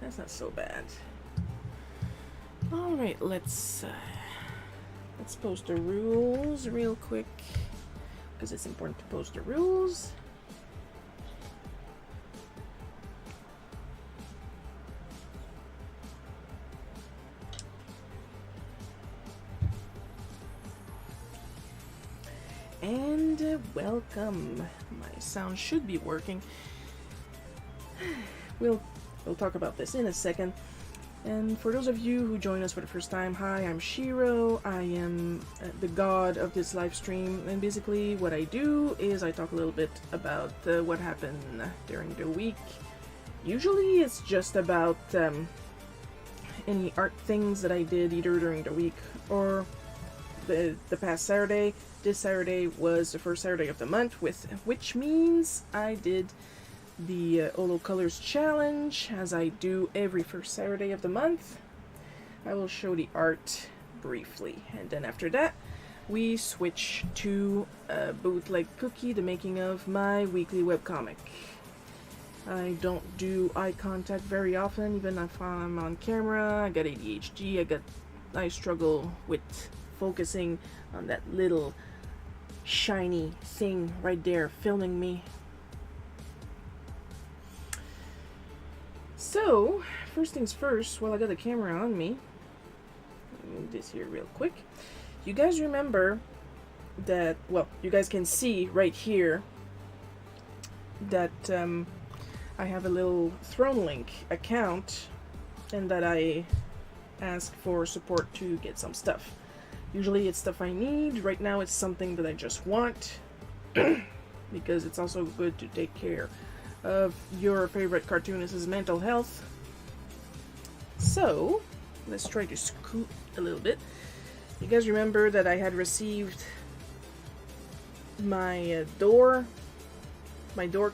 That's not so bad. Alright, let's post the rules real quick, because it's important to post the rules. And welcome. My sound should be working. We'll talk about this in a second. And for those of you who join us for the first time, hi, I'm Shiro. I am the god of this live stream, and basically what I do is I talk a little bit about what happened during the week. Usually it's just about any art things that I did either during the week or the past Saturday. This Saturday was the first Saturday of the month, which means I did the Olo Colors Challenge, as I do every first Saturday of the month. I will show the art briefly, and then after that we switch to Bootleg Cookie, the making of my weekly webcomic. I don't do eye contact very often, even if I'm on camera. I got ADHD, I struggle with focusing on that little shiny thing right there filming me. So, first things first, while I got the camera on me, let me move this here real quick. You guys remember that, well, you guys can see right here that I have a little ThroneLink account, and that I ask for support to get some stuff. Usually it's stuff I need. Right now it's something that I just want, because it's also good to take care of your favorite cartoonist's mental health. So, let's try to scoot a little bit. You guys remember that I had received my door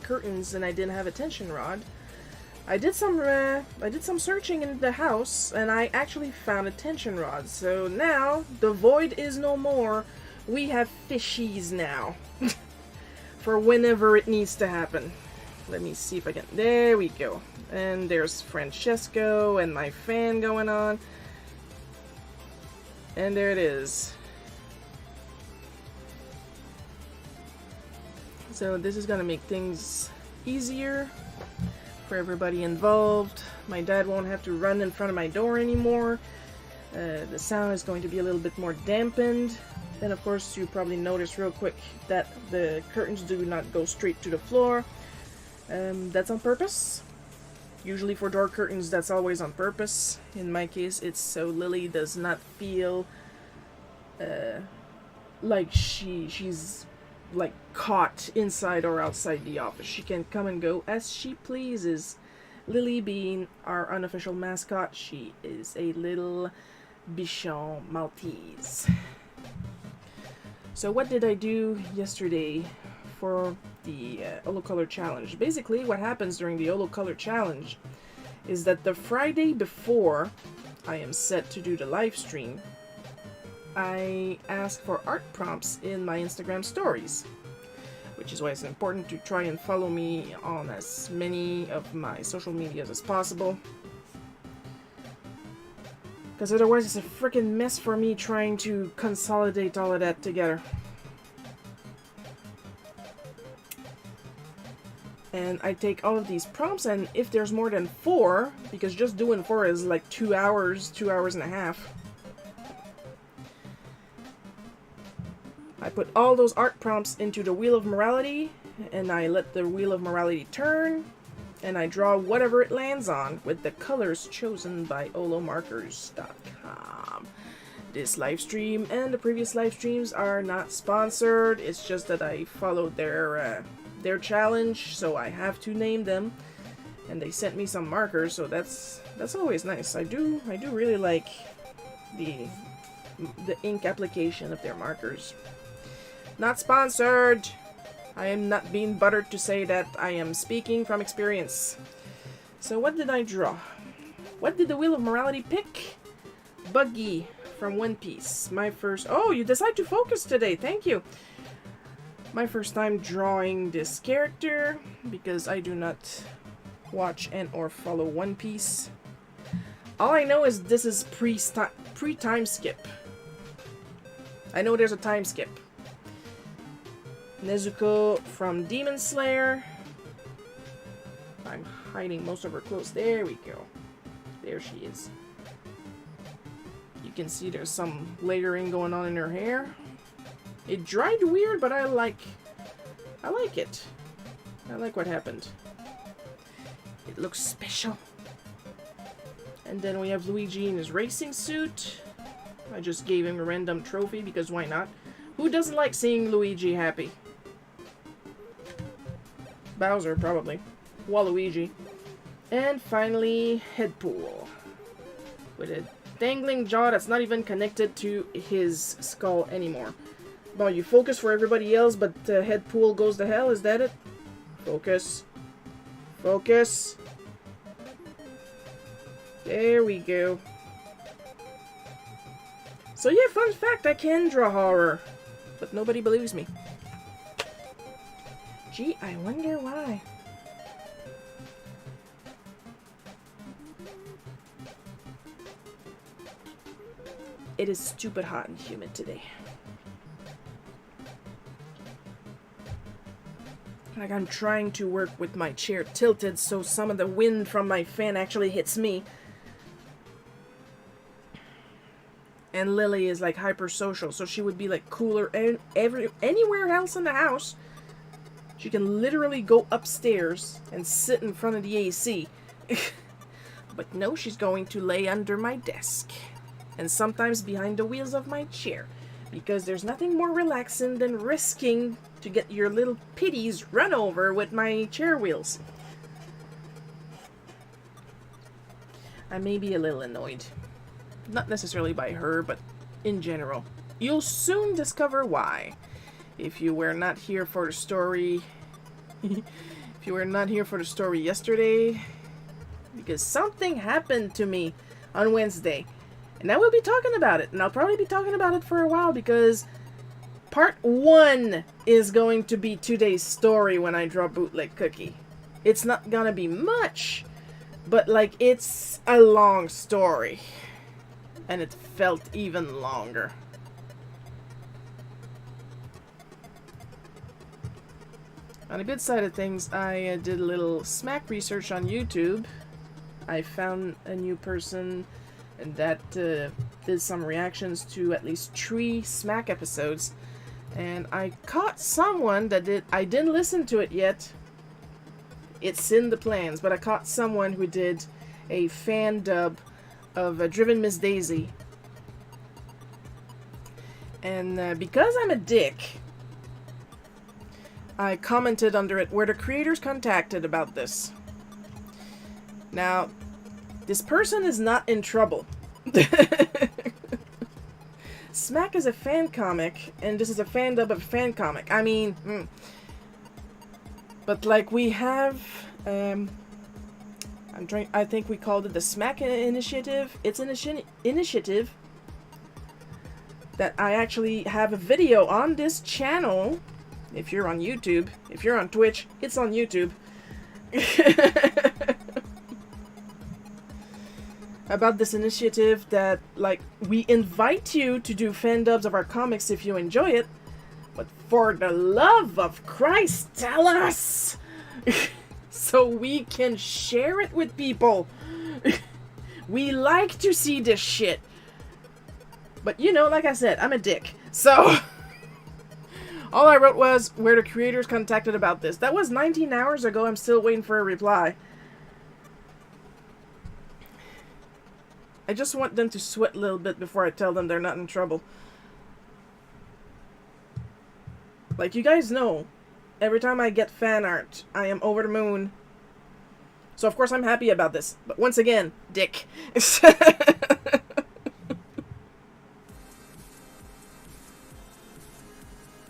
curtains, and I didn't have a tension rod. I did some searching in the house, and I actually found a tension rod. So now the void is no more. We have fishies now for whenever it needs to happen. Let me see if I can. There we go. And there's Francesco and my fan going on. And there it is. So this is gonna make things easier for everybody involved. My dad won't have to run in front of my door anymore. The sound is going to be a little bit more dampened. Then of course you probably notice real quick that the curtains do not go straight to the floor. That's on purpose. Usually for door curtains that's always on purpose. In my case it's so Lily does not feel like she's like caught inside or outside the office. She can come and go as she pleases. Lily being our unofficial mascot, she is a little Bichon Maltese. So what did I do yesterday for the Olo Color Challenge? Basically what happens during the Olo Color Challenge is that the Friday before I am set to do the live stream, I ask for art prompts in my Instagram stories, which is why it's important to try and follow me on as many of my social medias as possible, because otherwise it's a freaking mess for me trying to consolidate all of that together. And I take all of these prompts, and if there's more than 4, because just doing 4 is like 2 hours and a half, I put all those art prompts into the Wheel of Morality, and I let the Wheel of Morality turn, and I draw whatever it lands on with the colors chosen by olomarkers.com. This live stream and the previous live streams are not sponsored. It's just that I followed their challenge, so I have to name them, and they sent me some markers, so that's always nice. I do really like the ink application of their markers. Not sponsored. I am not being buttered to say that. I am speaking from experience. So what did I draw? What did the Wheel of Morality pick? Buggy from One Piece. My first... Oh, you decide to focus today. Thank you. My first time drawing this character, because I do not watch and or follow One Piece. All I know is this is pre-time skip. I know there's a time skip. Nezuko from Demon Slayer. I'm hiding most of her clothes. There we go. There she is. You can see there's some layering going on in her hair. It dried weird, but I like it. I like what happened. It looks special. And then we have Luigi in his racing suit. I just gave him a random trophy because why not? Who doesn't like seeing Luigi happy? Bowser, probably. Waluigi. And finally, Headpool. With a dangling jaw that's not even connected to his skull anymore. Well, you focus for everybody else, but Headpool goes to hell, is that it? Focus. Focus. There we go. So yeah, fun fact, I can draw horror. But nobody believes me. Gee, I wonder why. It is stupid hot and humid today. Like I'm trying to work with my chair tilted so some of the wind from my fan actually hits me. And Lily is like hyper-social, so she would be like cooler anywhere else in the house. She can literally go upstairs and sit in front of the AC. But no, she's going to lay under my desk. And sometimes behind the wheels of my chair. Because there's nothing more relaxing than risking to get your little pitties run over with my chair wheels. I may be a little annoyed. Not necessarily by her, but in general. You'll soon discover why. If you were not here for the story... if you were not here for the story yesterday... Because something happened to me on Wednesday. And I will be talking about it. And I'll probably be talking about it for a while because... Part 1 is going to be today's story when I draw Bootleg Cookie. It's not gonna be much. But like, it's a long story. And it felt even longer. On the good side of things, I did a little smack research on YouTube. I found a new person that did some reactions to at least 3 smack episodes. And I caught someone that I didn't listen to it yet. It's in the plans, but I caught someone who did a fan dub of Driven Miss Daisy. And because I'm a dick, I commented under it, were the creators contacted about this? Now, this person is not in trouble. Smack is a fan comic, and this is a fan dub of a fan comic. I mean, but like we have, I think we called it the Smack Initiative. It's an initiative that I actually have a video on this channel. If you're on YouTube, if you're on Twitch, it's on YouTube. About this initiative that, like, we invite you to do fan dubs of our comics if you enjoy it. But for the love of Christ, tell us! So we can share it with people. We like to see this shit. But, you know, like I said, I'm a dick. So, all I wrote was, where the creators contacted about this. That was 19 hours ago. I'm still waiting for a reply. I just want them to sweat a little bit before I tell them they're not in trouble. Like, you guys know, every time I get fan art, I am over the moon. So, of course, I'm happy about this. But once again, dick.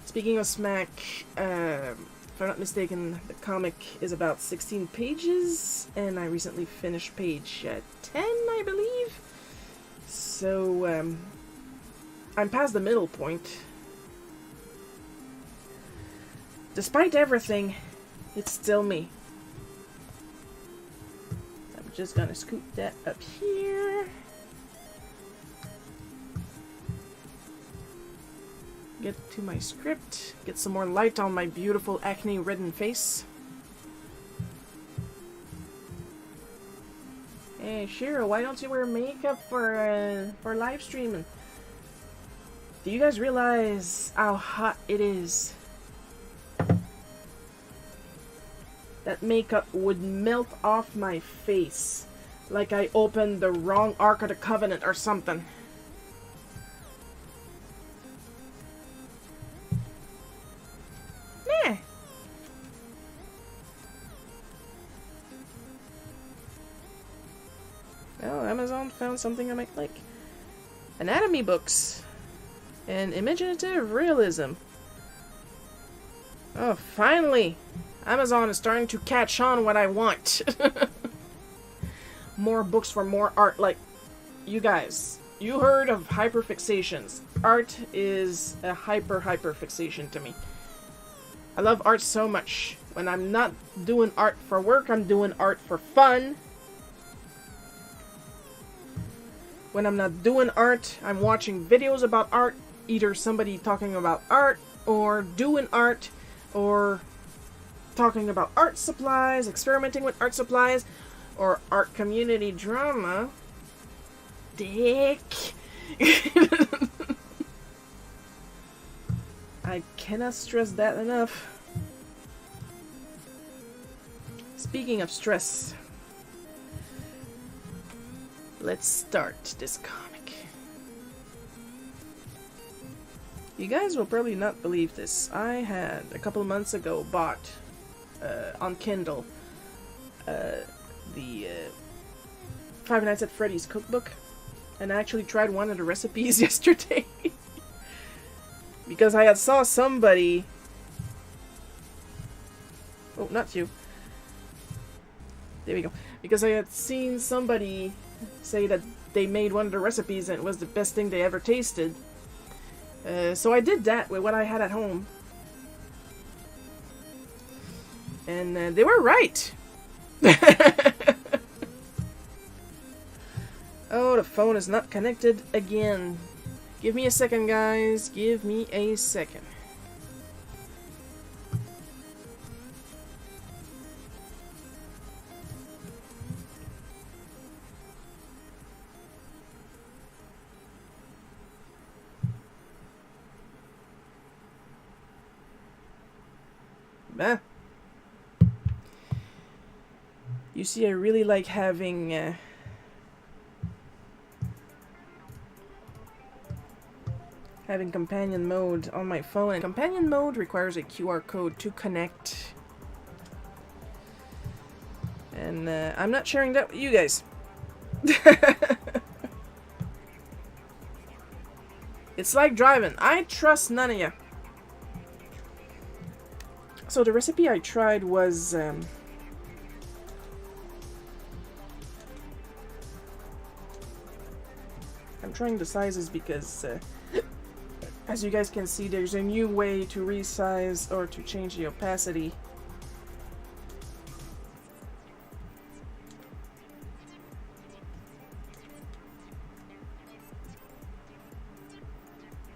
Speaking of Smack, if I'm not mistaken, the comic is about 16 pages, and I recently finished page 10, I believe. So, I'm past the middle point. Despite everything, it's still me. I'm just gonna scoot that up here. Get to my script. Get some more light on my beautiful acne-reddened face. Hey, Shiro, why don't you wear makeup for live streaming? Do you guys realize how hot it is? That makeup would melt off my face like I opened the wrong Ark of the Covenant or something. Meh. Well, Amazon found something I might like. Anatomy books and imaginative realism. Oh, finally! Amazon is starting to catch on what I want. More books for more art. Like, you guys, you heard of hyperfixations. Art is a hyperfixation to me. I love art so much. When I'm not doing art for work, I'm doing art for fun. When I'm not doing art, I'm watching videos about art. Either somebody talking about art, or doing art, or talking about art supplies, experimenting with art supplies, or art community drama. Dick. I cannot stress that enough. Speaking of stress, let's start this comic. You guys will probably not believe this. I had, a couple months ago, bought on Kindle the Five Nights at Freddy's cookbook, and I actually tried one of the recipes yesterday. Because I had saw somebody... Oh, not you. There we go. Because I had seen somebody say that they made one of the recipes and it was the best thing they ever tasted. So I did that with what I had at home. And they were right. Oh, the phone is not connected again. Give me a second, guys. Give me a second. You see, I really like having having companion mode on my phone. And companion mode requires a QR code to connect. And I'm not sharing that with you guys. It's like driving. I trust none of you. So the recipe I tried was I'm trying the sizes because as you guys can see, there's a new way to resize or to change the opacity.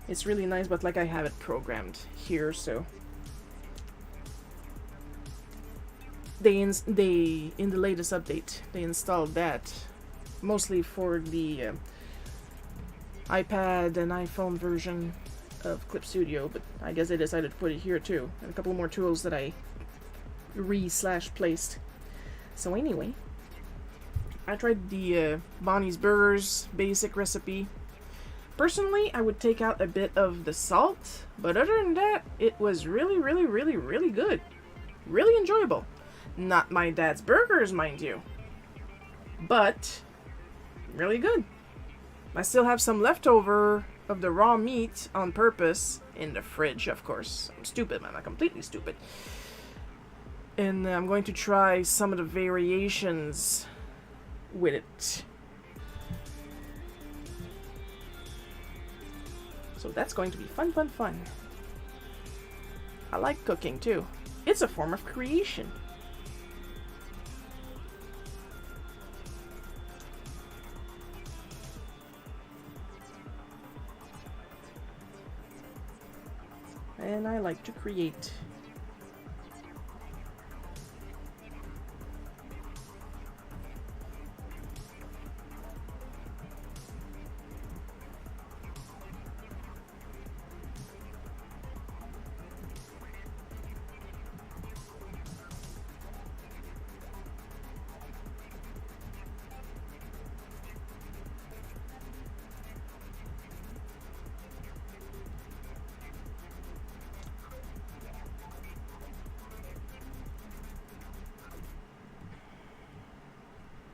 It's really nice, but like I have it programmed here, so in the latest update they installed that mostly for the iPad and iPhone version of Clip Studio, but I guess they decided to put it here too, and a couple more tools that I placed. So anyway, I tried the Bonnie's Burgers basic recipe. Personally, I would take out a bit of the salt, but other than that, it was really good. Really enjoyable. Not my dad's burgers, mind you, but really good. I still have some leftover of the raw meat on purpose in the fridge, of course. I'm stupid, man. I'm completely stupid. And I'm going to try some of the variations with it. So that's going to be fun. I like cooking too. It's a form of creation. and I like to create.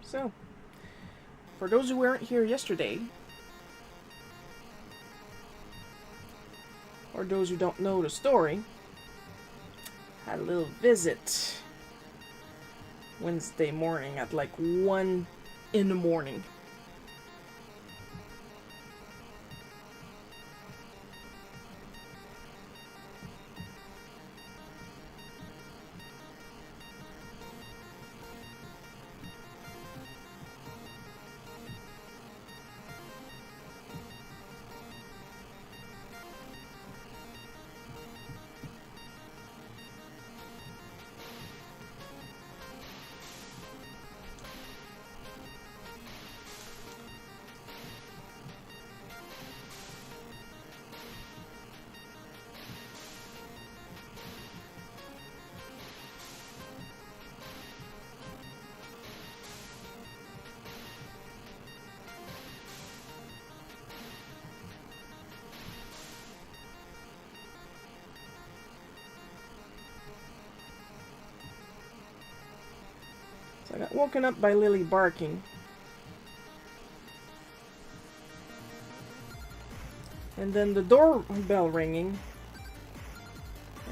So, for those who weren't here yesterday, or those who don't know the story, had a little visit Wednesday morning at like 1 in the morning. So I got woken up by Lily barking. And then the doorbell ringing.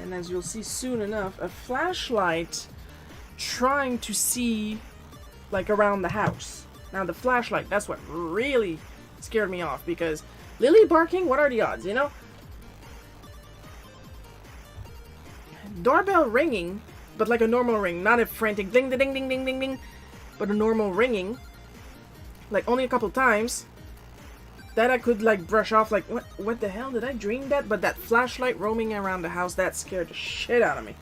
And as you'll see soon enough, a flashlight trying to see, like, around the house. Now the flashlight, that's what really scared me off, because Lily barking, what are the odds, you know? Doorbell ringing, but like a normal ring, not a frantic ding ding ding ding ding ding, but a normal ringing, like only a couple times. That I could like brush off, like what the hell, did I dream that? But that flashlight roaming around the house, that scared the shit out of me.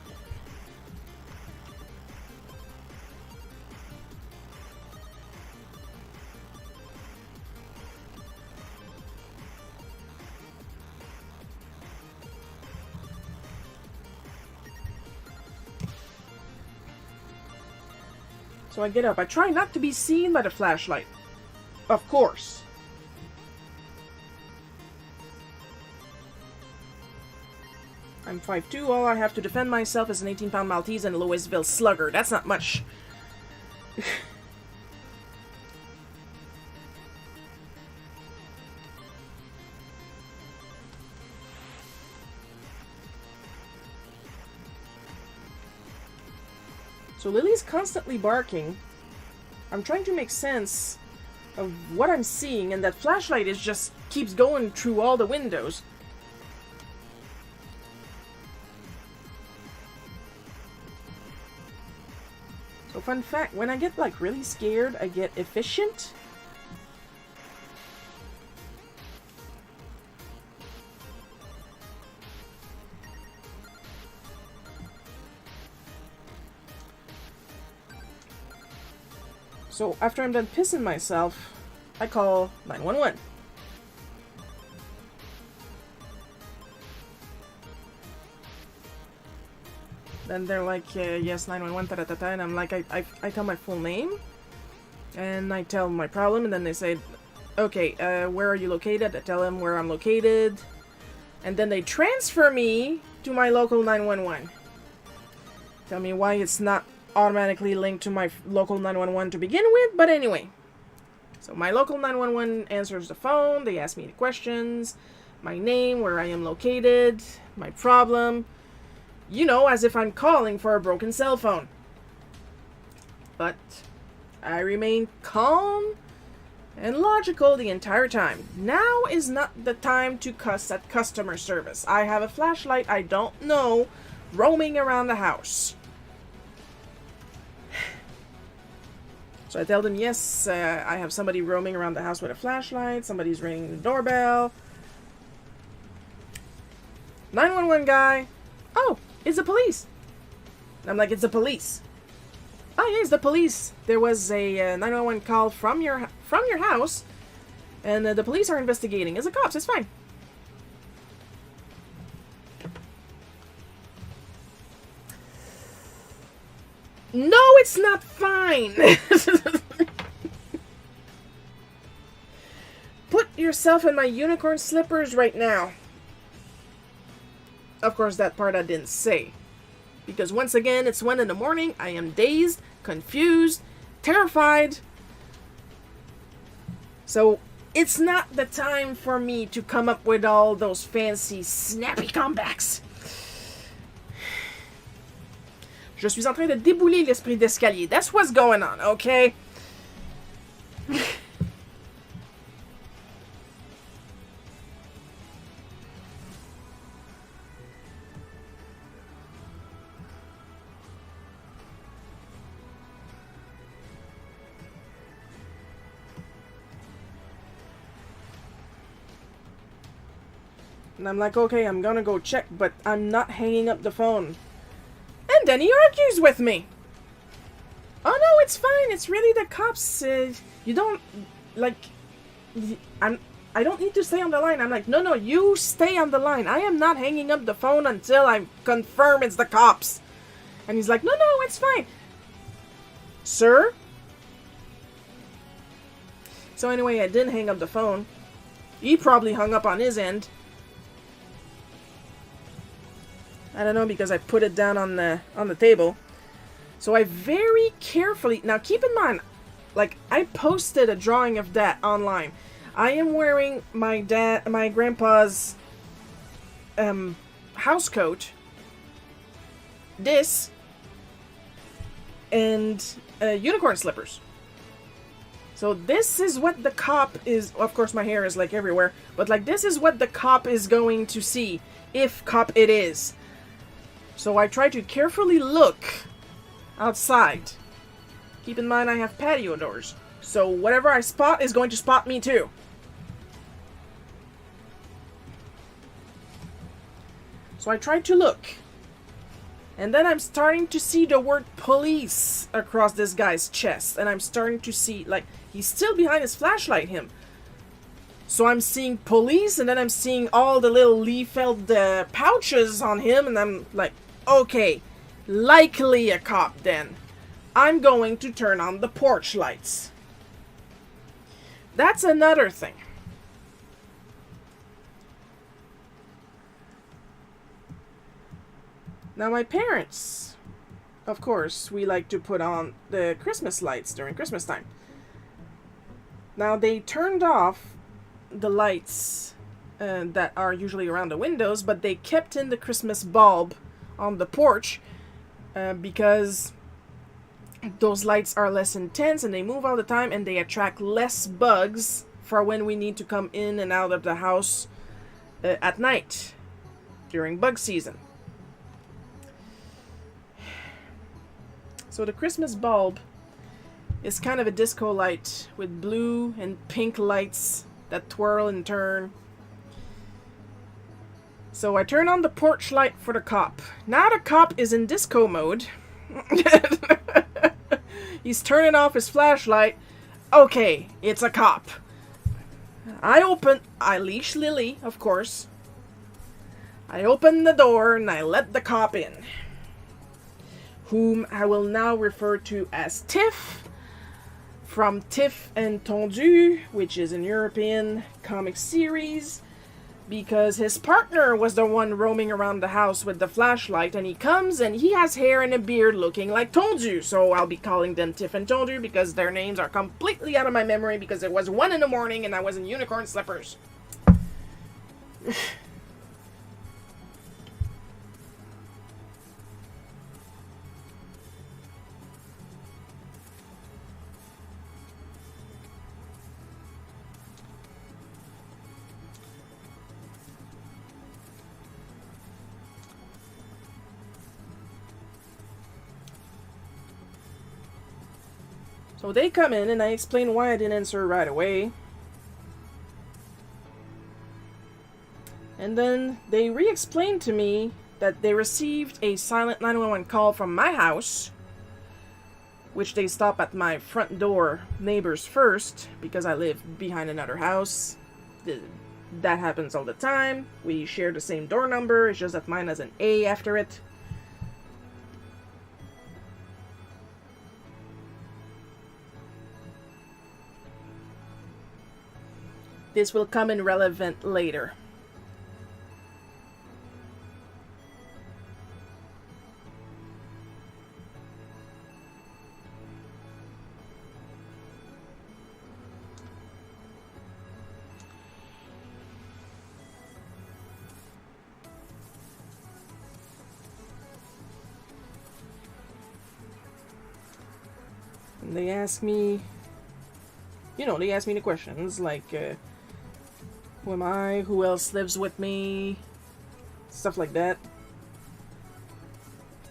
So I get up. I try not to be seen by the flashlight. Of course. I'm 5'2". All I have to defend myself is an 18-pound Maltese and a Louisville Slugger. That's not much. So Lily's constantly barking. I'm trying to make sense of what I'm seeing, and that flashlight is just keeps going through all the windows. So fun fact, when I get like really scared, I get efficient. So after I'm done pissing myself, I call 911. Then they're like, yes, 911, ta-ta-ta-ta, and I'm like, I tell my full name, and I tell my problem, and then they say, okay, where are you located? I tell them where I'm located, and then they transfer me to my local 911. Tell me why it's not automatically linked to my local 911 to begin with, but anyway. So my local 911 answers the phone, they ask me the questions, my name, where I am located, my problem, you know, as if I'm calling for a broken cell phone. But I remain calm and logical the entire time. Now is not the time to cuss at customer service. I have a flashlight I don't know roaming around the house. So I tell them, yes, I have somebody roaming around the house with a flashlight, somebody's ringing the doorbell. 911 guy. Oh, it's the police. I'm like, it's the police. Oh yeah, it's the police. There was a 911 call from your house, and the police are investigating. It's the cops. It's fine. No, it's not fine. Put yourself in my unicorn slippers right now. Of course, that part I didn't say. Because once again, it's 1 in the morning. I am dazed, confused, terrified. So, it's not the time for me to come up with all those fancy, snappy comebacks. Je suis en train de débouler l'esprit d'escalier. That's what's going on, okay? And I'm like, okay, I'm gonna go check, but I'm not hanging up the phone. And then he argues with me. Oh no, it's fine. It's really the cops. You don't, like, I don't need to stay on the line. I'm like, no, you stay on the line. I am not hanging up the phone until I confirm it's the cops. And he's like, no, it's fine. Sir? So anyway, I didn't hang up the phone. He probably hung up on his end. I don't know, because I put it down on the table. So I very carefully... Now keep in mind, like, I posted a drawing of that online. I am wearing my grandpa's house coat. This. And unicorn slippers. So this is what the cop is... Of course my hair is like everywhere. But like, this is what the cop is going to see. If cop it is. So I try to carefully look outside. Keep in mind I have patio doors. So whatever I spot is going to spot me too. So I try to look. And then I'm starting to see the word police across this guy's chest. And I'm starting to see, like, he's still behind his flashlight, him. So I'm seeing police, and then I'm seeing all the little leaf-filled pouches on him, and I'm like, okay, likely a cop then. I'm going to turn on the porch lights. That's another thing. Now my parents, of course, we like to put on the Christmas lights during Christmas time. Now they turned off the lights that are usually around the windows, but they kept in the Christmas bulb on the porch because those lights are less intense and they move all the time and they attract less bugs for when we need to come in and out of the house at night during bug season. So the Christmas bulb is kind of a disco light with blue and pink lights that twirl and turn. So I turn on the porch light for the cop. Now the cop is in disco mode. He's turning off his flashlight. Okay, it's a cop. I leash Lily, of course. I open the door and I let the cop in, whom I will now refer to as Tiff, from Tiff and Tondu, which is an European comic series, because his partner was the one roaming around the house with the flashlight, and he comes and he has hair and a beard looking like Tondu, so I'll be calling them Tiff and Tondu because their names are completely out of my memory because it was 1 in the morning and I was in unicorn slippers. So they come in, and I explain why I didn't answer right away. And then they re-explained to me that they received a silent 911 call from my house, which they stop at my front door neighbors first, because I live behind another house. That happens all the time. We share the same door number, it's just that mine has an A after it. This will come in relevant later. And they ask me, they ask me the questions like, who am I? Who else lives with me? Stuff like that.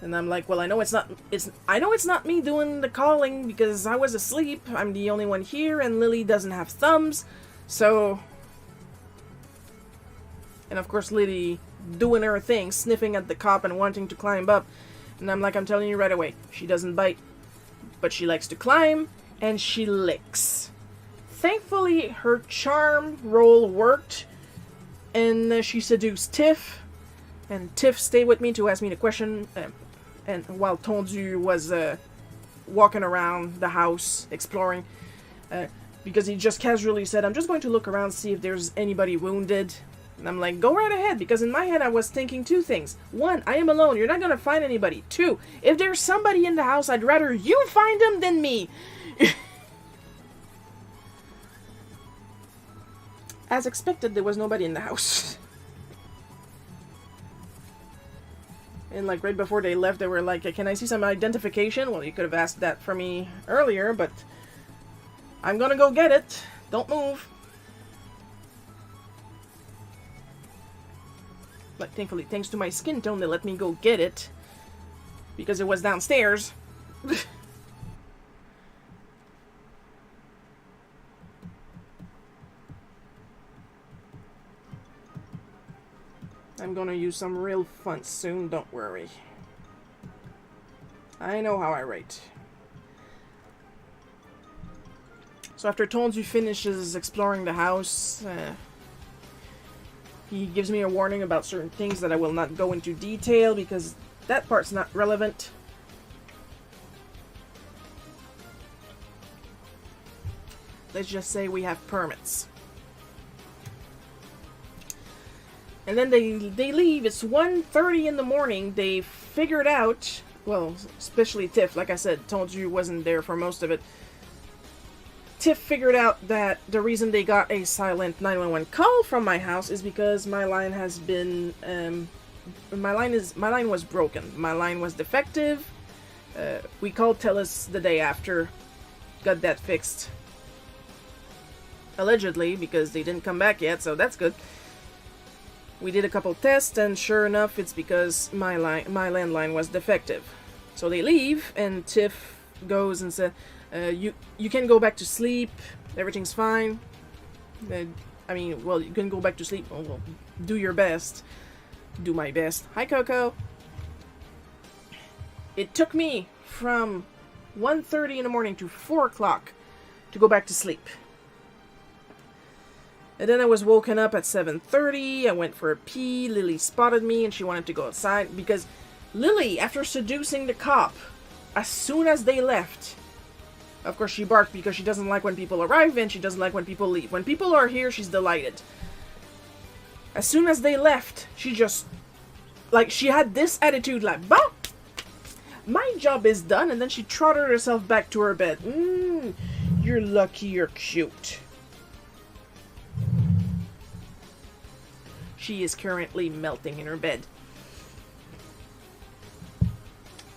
And I'm like, well, I know it's not me doing the calling because I was asleep. I'm the only one here, and Lily doesn't have thumbs, so. And of course, Lily doing her thing, sniffing at the cop and wanting to climb up. And I'm like, I'm telling you right away, she doesn't bite, but she likes to climb and she licks. Thankfully, her charm roll worked, and she seduced Tiff, and Tiff stayed with me to ask me the question, and while Tondu was walking around the house, exploring, because he just casually said, I'm just going to look around, see if there's anybody wounded. And I'm like, go right ahead, because in my head I was thinking two things. One, I am alone, you're not going to find anybody. Two, if there's somebody in the house, I'd rather you find them than me. As expected, there was nobody in the house. And like right before they left, they were like, can I see some identification? Well, you could have asked that for me earlier, but I'm gonna go get it. Don't move. But thankfully, thanks to my skin tone, they let me go get it. Because it was downstairs. I'm gonna use some real fun soon, don't worry. I know how I write. So after Tondu finishes exploring the house, he gives me a warning about certain things that I will not go into detail because that part's not relevant. Let's just say we have permits. And then they leave. It's 1:30 in the morning. They figured out, well, especially Tiff, like I said, Tondu wasn't there for most of it. Tiff figured out that the reason they got a silent 911 call from my house is because my line has been, my line was broken. My line was defective. We called Telus the day after, got that fixed. Allegedly, because they didn't come back yet, so that's good. We did a couple tests, and sure enough, it's because my landline was defective. So they leave, and Tiff goes and says, you can go back to sleep, everything's fine. I mean, well, you can go back to sleep, well, do your best. Do my best. Hi, Coco. It took me from 1:30 in the morning to 4 o'clock to go back to sleep. And then I was woken up at 7:30, I went for a pee, Lily spotted me and she wanted to go outside because Lily, after seducing the cop, as soon as they left, of course she barked because she doesn't like when people arrive and she doesn't like when people leave. When people are here, she's delighted. As soon as they left, she just, like, she had this attitude like, bah! My job is done, and then she trotted herself back to her bed. You're lucky you're cute. She is currently melting in her bed.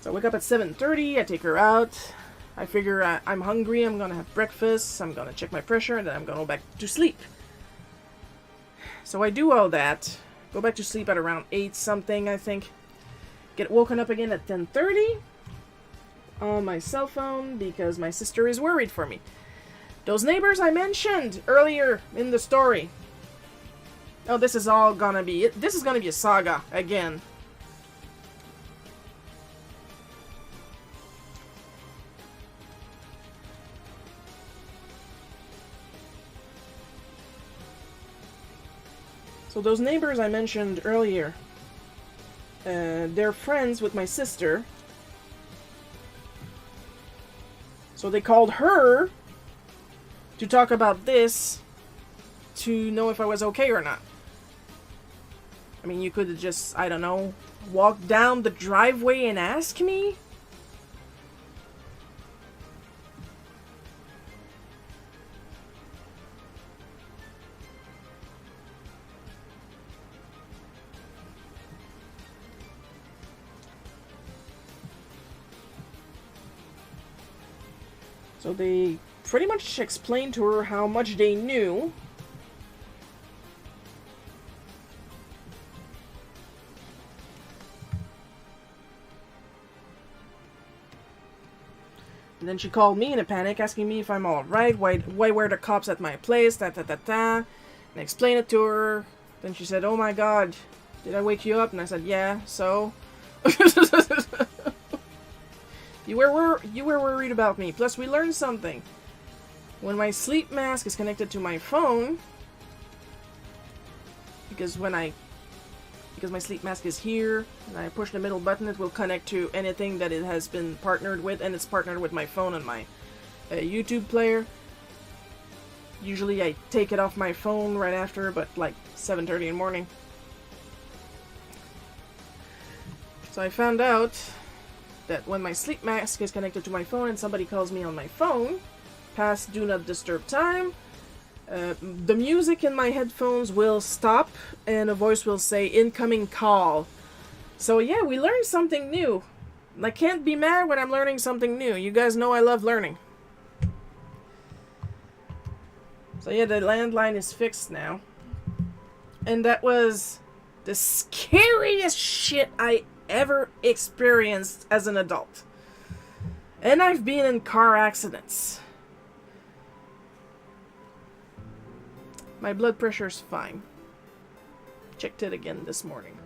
So I wake up at 7:30, I take her out. I figure I'm hungry, I'm gonna have breakfast, I'm gonna check my pressure, and then I'm gonna go back to sleep. So I do all that, go back to sleep at around 8 something, I think. Get woken up again at 10:30 on my cell phone because my sister is worried for me. Those neighbors I mentioned earlier in the story. Oh, this is all gonna be... This is gonna be a saga, again. So those neighbors I mentioned earlier, they're friends with my sister. So they called her to talk about this to know if I was okay or not. I mean, you could have just, I don't know, walked down the driveway and asked me? So they pretty much explained to her how much they knew. And then she called me in a panic, asking me if I'm alright, why were the cops at my place, And I explained it to her. Then she said, oh my god, did I wake you up? And I said, yeah, so? You were worried about me. Plus, we learned something. When my sleep mask is connected to my phone, because my sleep mask is here, and I push the middle button, it will connect to anything that it has been partnered with, and it's partnered with my phone and my YouTube player. Usually I take it off my phone right after, but like 7:30 in the morning. So I found out that when my sleep mask is connected to my phone and somebody calls me on my phone, past do not disturb time, the music in my headphones will stop and a voice will say incoming call. So yeah, we learned something new. I can't be mad when I'm learning something new. You guys know I love learning. So yeah, the landline is fixed now. And that was the scariest shit I ever experienced as an adult. And I've been in car accidents. My blood pressure's fine. Checked it again this morning.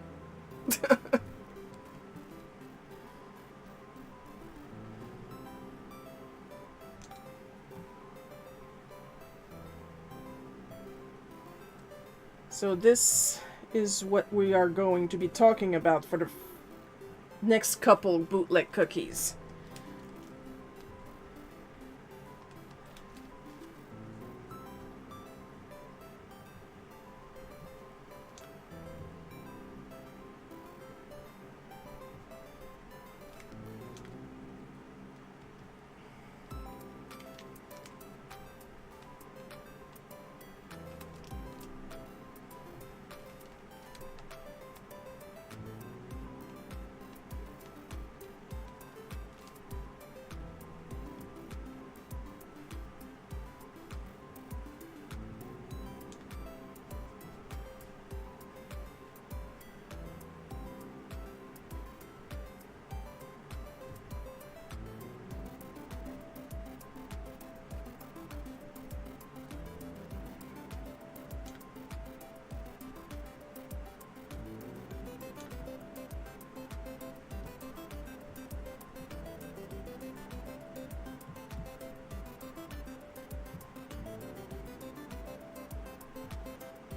So this is what we are going to be talking about for the next couple bootleg cookies.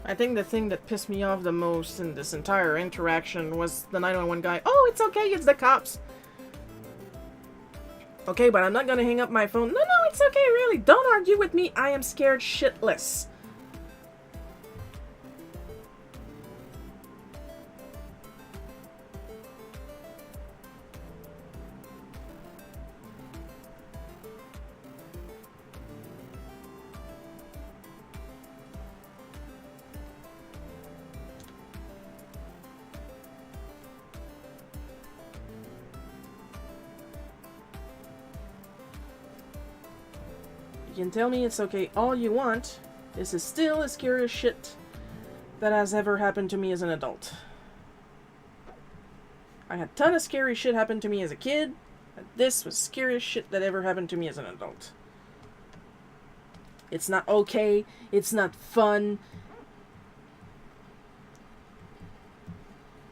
I think the thing that pissed me off the most in this entire interaction was the 911 guy. Oh, it's okay, it's the cops. Okay, but I'm not gonna hang up my phone. No, it's okay, really. Don't argue with me. I am scared shitless. You can tell me it's okay all you want. This is still the scariest shit that has ever happened to me as an adult. I had a ton of scary shit happen to me as a kid. But this was scariest shit that ever happened to me as an adult. It's not okay. It's not fun.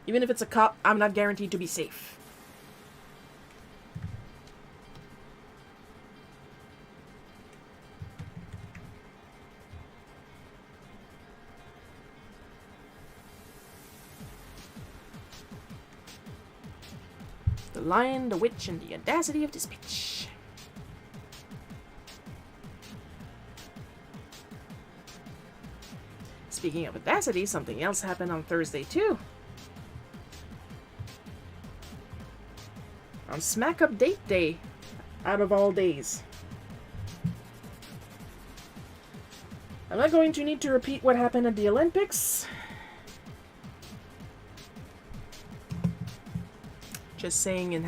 Even if it's a cop, I'm not guaranteed to be safe. The Lion, the Witch, and the Audacity of this bitch. Speaking of audacity, something else happened on Thursday too. On Smack Up Date Day, out of all days. I'm not going to need to repeat what happened at the Olympics. Just saying,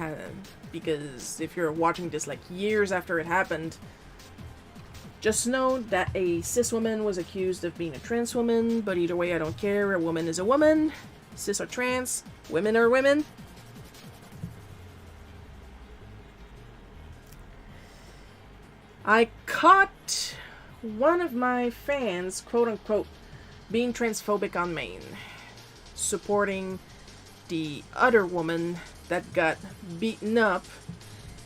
because if you're watching this like years after it happened, just know that a cis woman was accused of being a trans woman, but either way I don't care, a woman is a woman, cis or trans, women are women. I caught one of my fans, quote unquote, being transphobic on main, supporting the other woman that got beaten up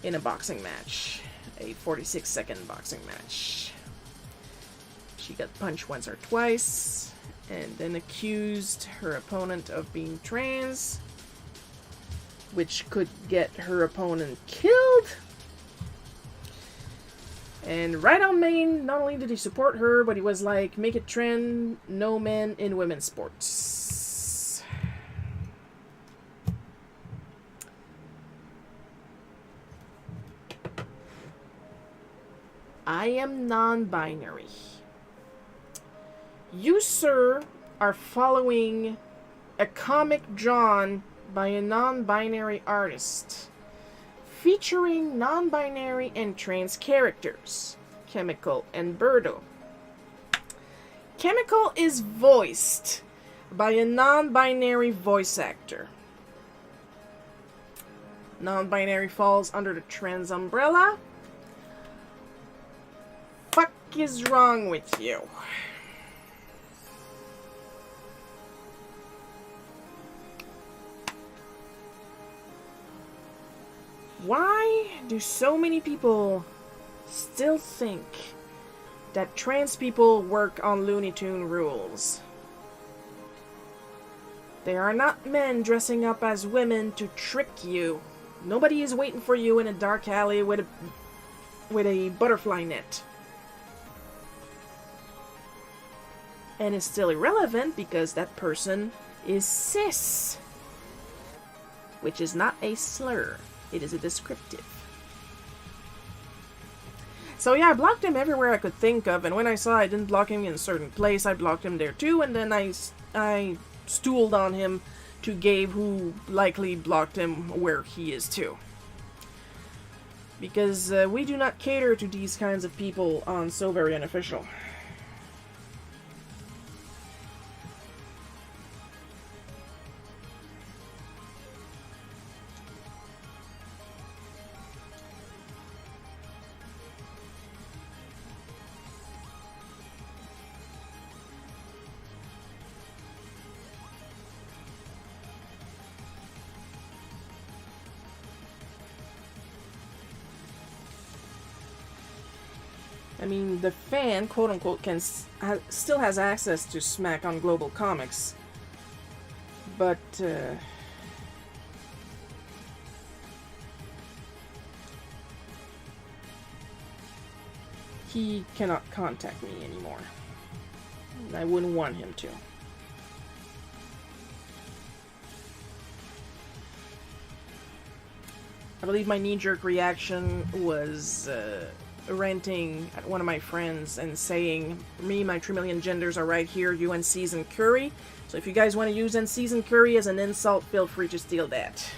in a boxing match, a 46-second boxing match. She got punched once or twice, and then accused her opponent of being trans, which could get her opponent killed. And right on main, not only did he support her, but he was like, make it trend, no men in women's sports. I am non-binary. You, sir, are following a comic drawn by a non-binary artist, featuring non-binary and trans characters, Chemical and Birdo. Chemical is voiced by a non-binary voice actor. Non-binary falls under the trans umbrella. Fuck is wrong with you? Why do so many people still think that trans people work on Looney Tune rules? They are not men dressing up as women to trick you. Nobody is waiting for you in a dark alley with a butterfly net. And it's still irrelevant because that person is cis, which is not a slur. It is a descriptive. So yeah, I blocked him everywhere I could think of, and when I saw I didn't block him in a certain place, I blocked him there too, and then I stooled on him to Gabe, who likely blocked him where he is too. Because we do not cater to these kinds of people on So Very Unofficial. I mean, the fan, quote-unquote, still has access to Smack on Global Comics. But, he cannot contact me anymore. I wouldn't want him to. I believe my knee-jerk reaction was, ranting at one of my friends and saying, me, my 3 million genders are right here, you unseasoned curry. So if you guys want to use unseasoned curry as an insult, feel free to steal that.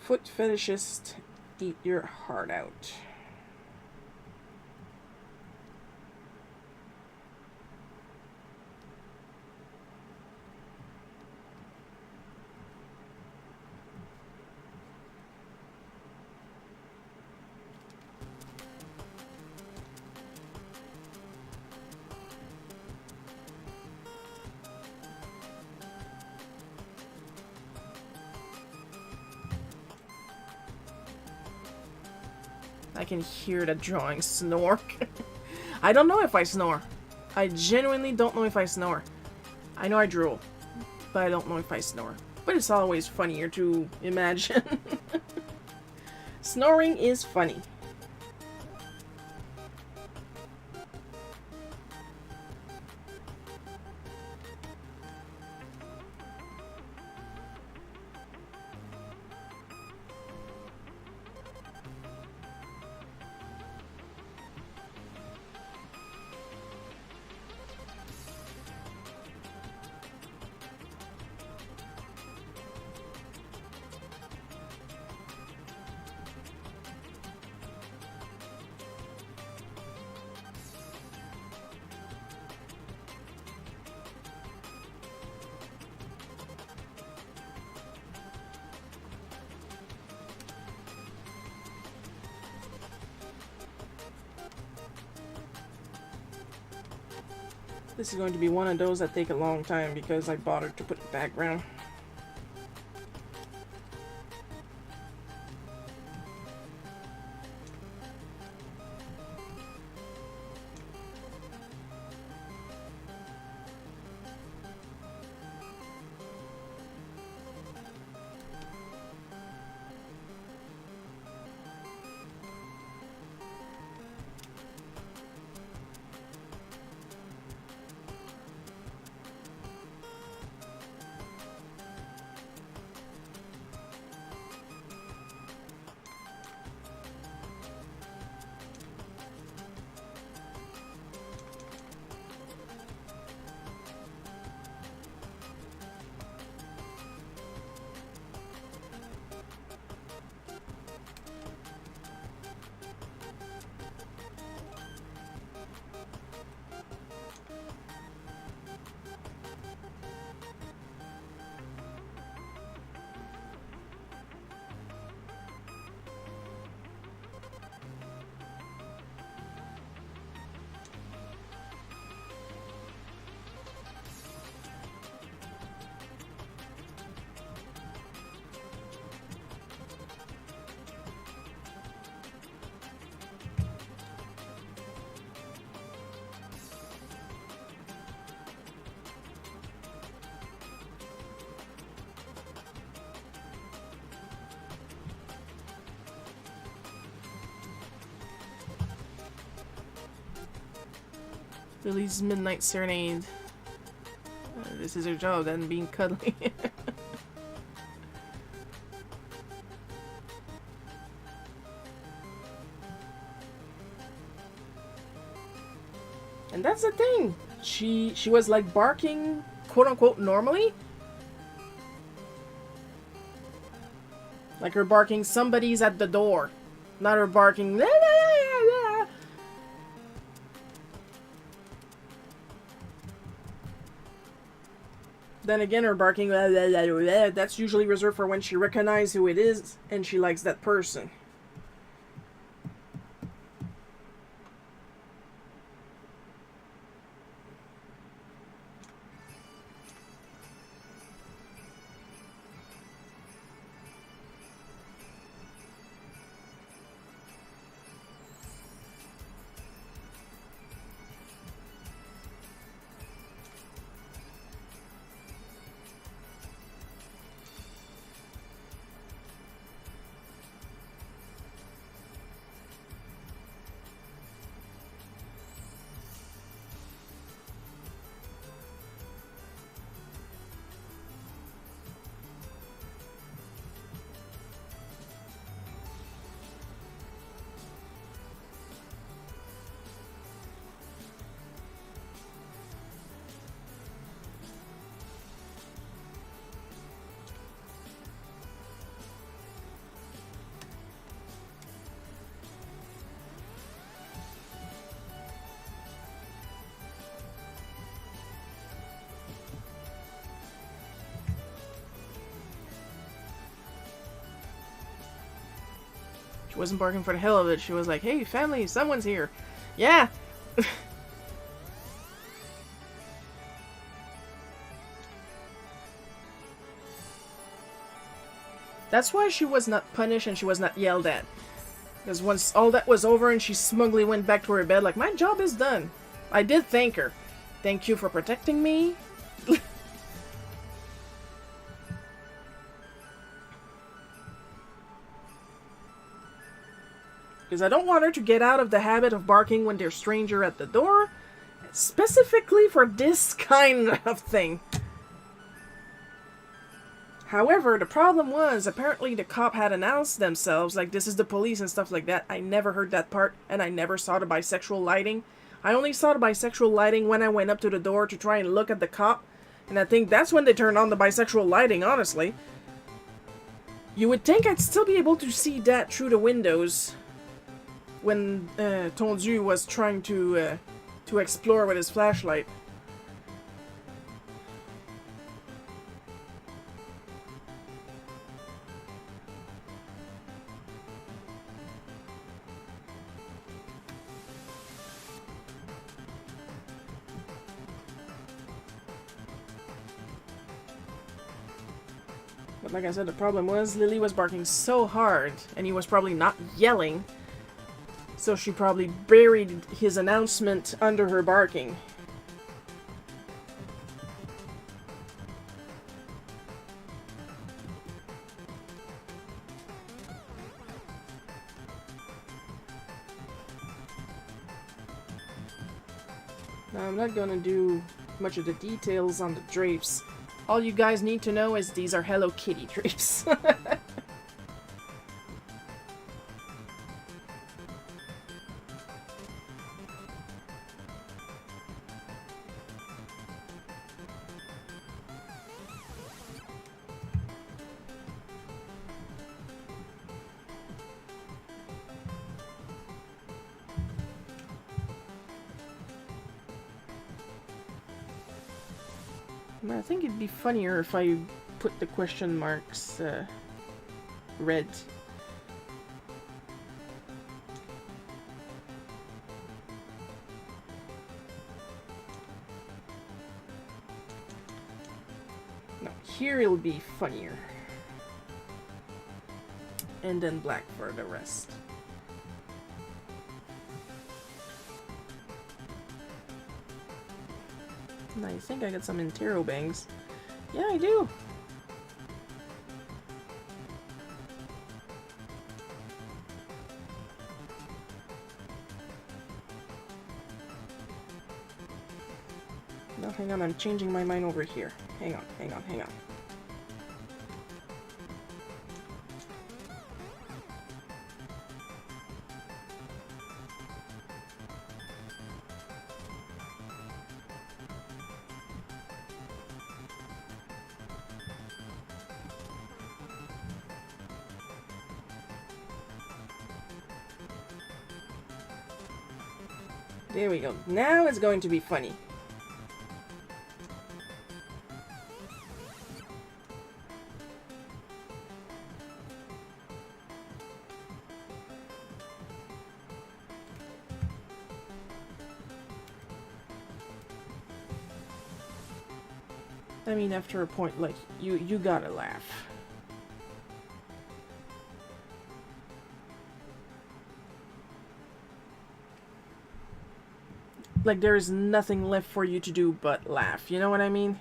Foot fetishist, eat your heart out. I can hear the drawing snore. I don't know if I snore. I genuinely don't know if I snore. I know I drool, but I don't know if I snore. But it's always funnier to imagine. Snoring is funny. This is going to be one of those that take a long time because I bothered to put the background. Lily's Midnight Serenade. This is her job, then being cuddly. And that's the thing. She was like barking, quote unquote, normally. Like her barking, somebody's at the door. Not her barking. La, la, la, la. Then again, her barking, la, la, la, la, that's usually reserved for when she recognizes who it is and she likes that person. She wasn't barking for the hell of it. She was like, hey, family, someone's here. Yeah. That's why she was not punished and she was not yelled at. Because once all that was over and she smugly went back to her bed like, my job is done. I did thank her. Thank you for protecting me. Because I don't want her to get out of the habit of barking when there's a stranger at the door. Specifically for this kind of thing. However, the problem was, apparently the cop had announced themselves, like, this is the police and stuff like that. I never heard that part, and I never saw the bisexual lighting. I only saw the bisexual lighting when I went up to the door to try and look at the cop. And I think that's when they turned on the bisexual lighting, honestly. You would think I'd still be able to see that through the windows when Tondu was trying to explore with his flashlight. But like I said, the problem was Lily was barking so hard, and he was probably not yelling. So she probably buried his announcement under her barking. Now, I'm not gonna do much of the details on the drapes. All you guys need to know is these are Hello Kitty drapes. I think it'd be funnier if I put the question marks red. No, here it'll be funnier. And then black for the rest. I think I got some interrobangs. Yeah, I do. No, hang on, I'm changing my mind over here. Hang on, hang on, hang on. There we go. Now it's going to be funny. I mean, after a point, like, you gotta laugh. Like, there is nothing left for you to do but laugh. You know what I mean?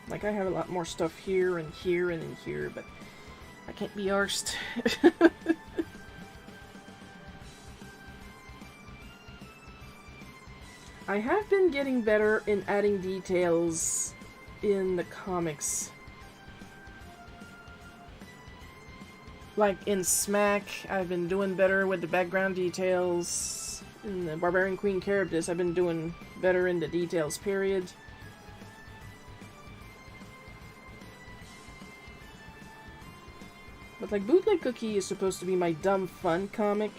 Like, I have a lot more stuff here and here and in here, but I can't be arsed. I have been getting better in adding details in the comics. Like in Smack, I've been doing better with the background details. In the Barbarian Queen Charybdis, I've been doing better in the details, period. But like, Bootleg Cookie is supposed to be my dumb fun comic.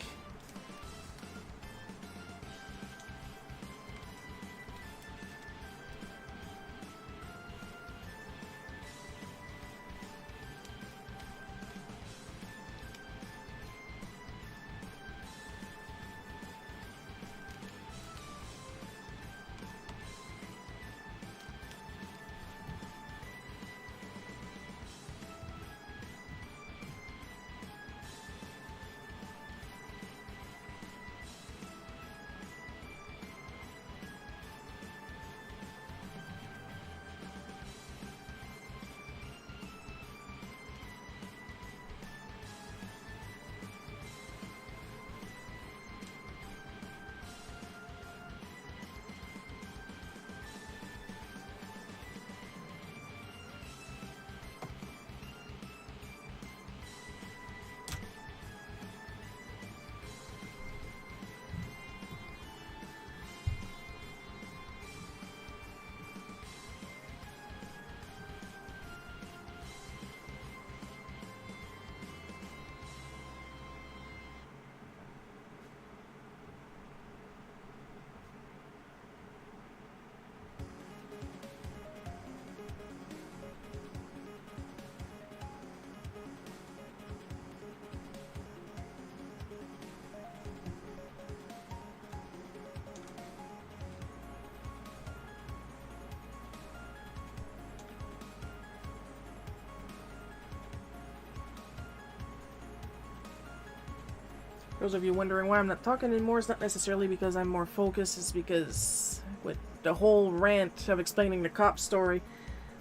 Those of you wondering why I'm not talking anymore, it's not necessarily because I'm more focused, it's because with the whole rant of explaining the cop story,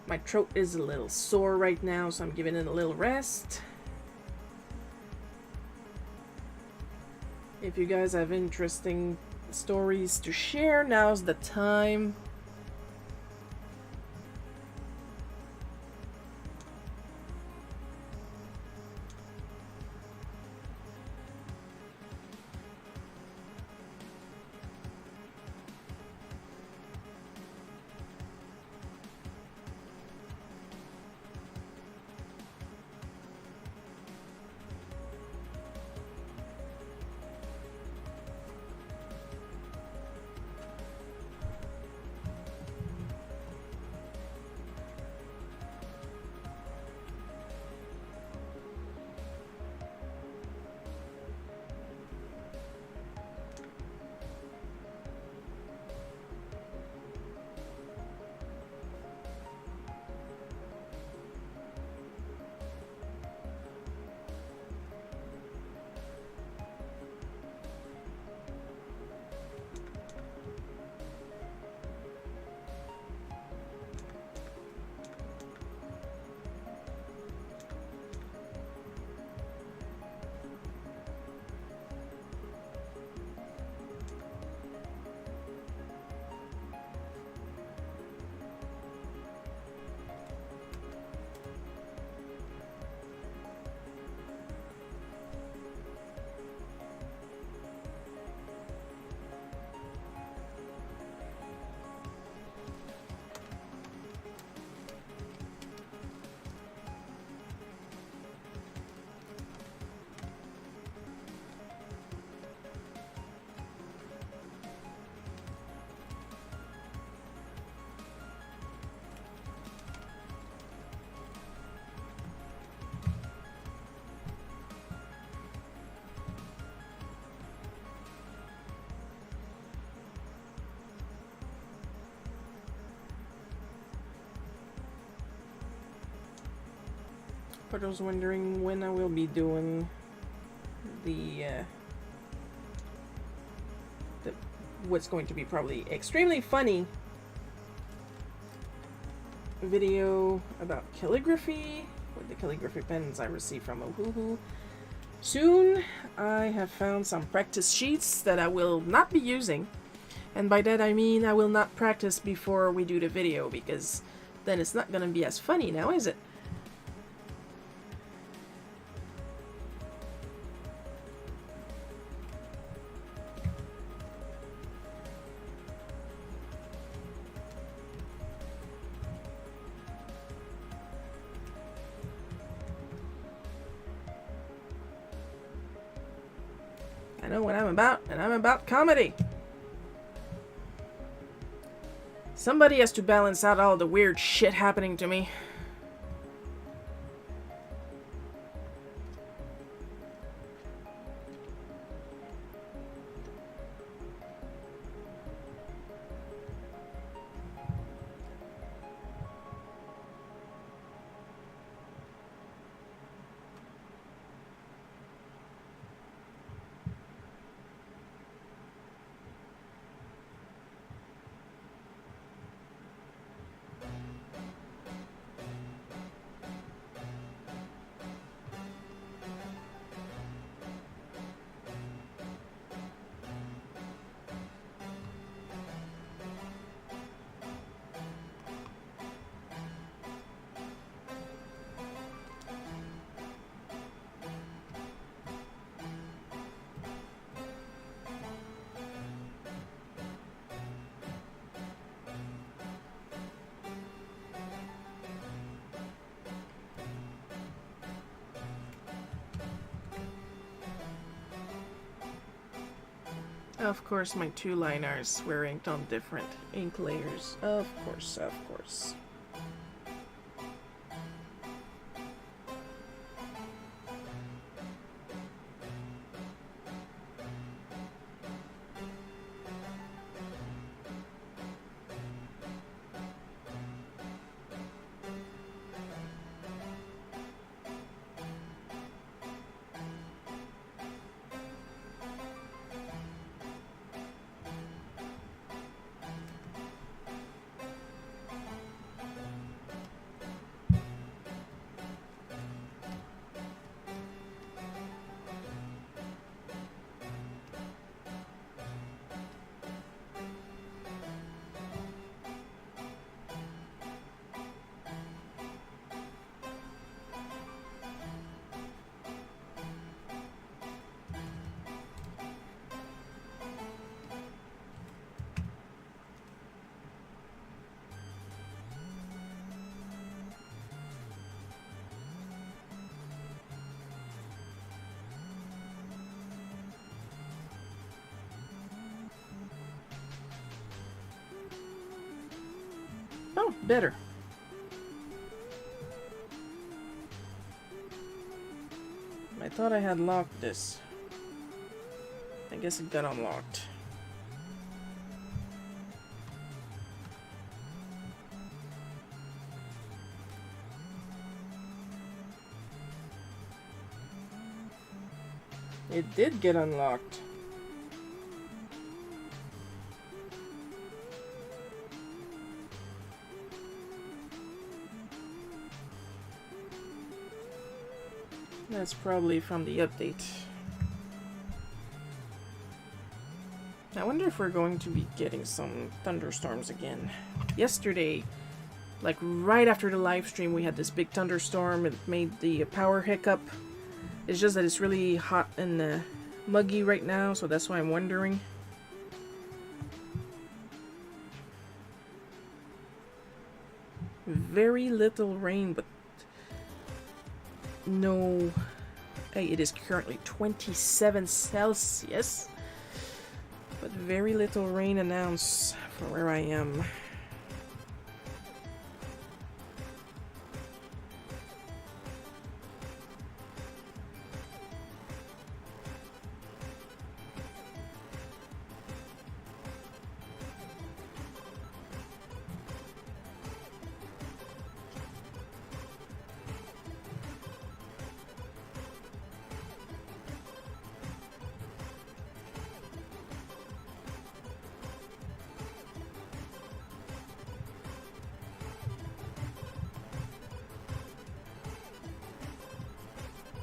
my throat is a little sore right now, so I'm giving it a little rest. If you guys have interesting stories to share, now's the time. For those wondering when I will be doing the what's going to be probably extremely funny video about calligraphy with the calligraphy pens I received from Ohuhu. Soon, I have found some practice sheets that I will not be using, and by that I mean I will not practice before we do the video, because then it's not gonna be as funny now, is it? I know what I'm about, and I'm about comedy. Somebody has to balance out all the weird shit happening to me. Of course, my two-liners were inked on different ink layers. Of course, of course. Oh, better. I thought I had locked this. I guess it got unlocked. It did get unlocked. That's probably from the update. I wonder if we're going to be getting some thunderstorms again. Yesterday, like right after the live stream, we had this big thunderstorm. It made the power hiccup. It's just that it's really hot and muggy right now, so that's why I'm wondering. Very little rain, but no. Hey, it is currently 27 Celsius, but very little rain announced for where I am.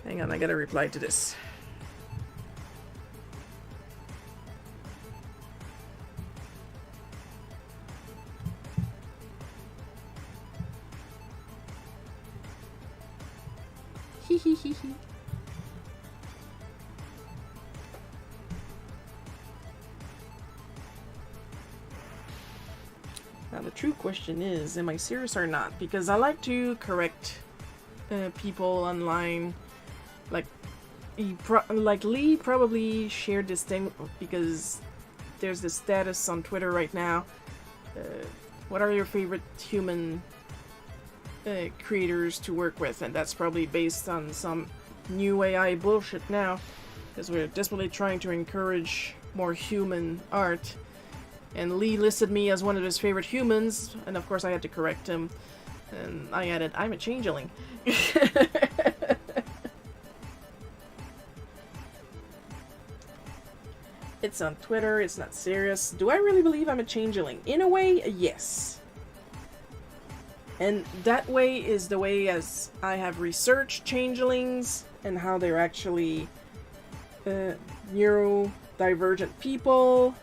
Hang on, I gotta reply to this. Hee hee hee hee. Now the true question is, am I serious or not? Because I like to correct people online, like like Lee probably shared this thing because there's this status on Twitter right now. What are your favorite human creators to work with? And that's probably based on some new AI bullshit now, because we're desperately trying to encourage more human art. And Lee listed me as one of his favorite humans, and of course I had to correct him. And I added, I'm a changeling. It's on Twitter, it's not serious. Do I really believe I'm a changeling? In a way, yes. And that way is the way as I have researched changelings and how they're actually neurodivergent people.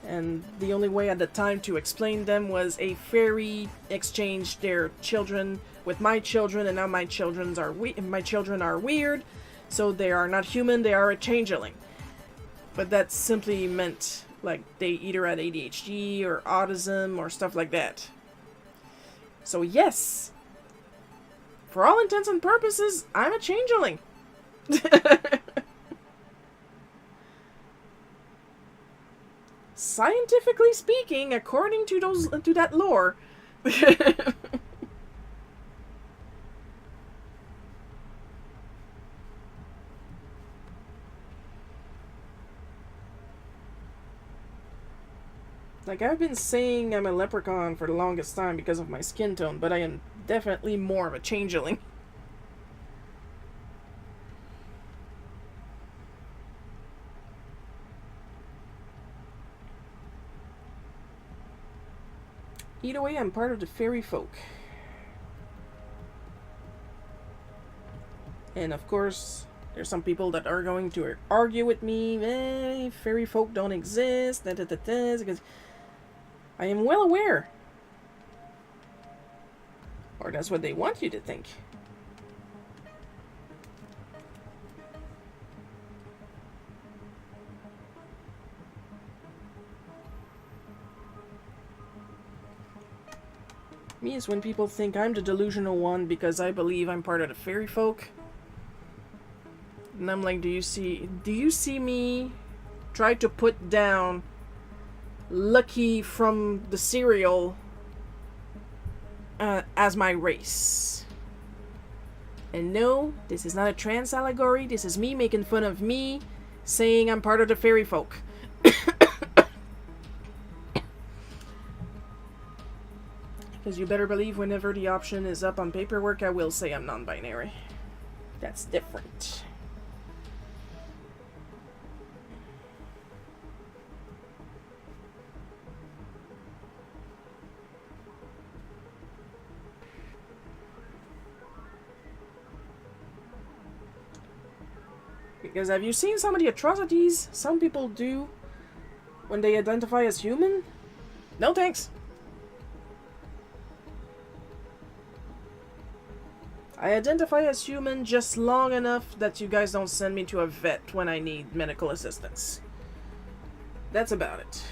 And the only way at the time to explain them was a fairy exchanged their children with my children, and now my children are weird, so they are not human, they are a changeling. But that simply meant, like, they either had ADHD or autism or stuff like that. So yes, for all intents and purposes, I'm a changeling. Scientifically speaking, according to that lore. Like, I've been saying I'm a leprechaun for the longest time because of my skin tone, but I am definitely more of a changeling. Either way, I'm part of the fairy folk. And of course, there's some people that are going to argue with me, fairy folk don't exist, because I am well aware. Or that's what they want you to think. Me is when people think I'm the delusional one because I believe I'm part of the fairy folk. And I'm like, do you see me try to put down Lucky from the cereal as my race? And no, this is not a trans allegory. This is me making fun of me, saying I'm part of the fairy folk. Because you better believe whenever the option is up on paperwork, I will say I'm non-binary. That's different. Because have you seen some of the atrocities some people do when they identify as human? No thanks. I identify as human just long enough that you guys don't send me to a vet when I need medical assistance. That's about it.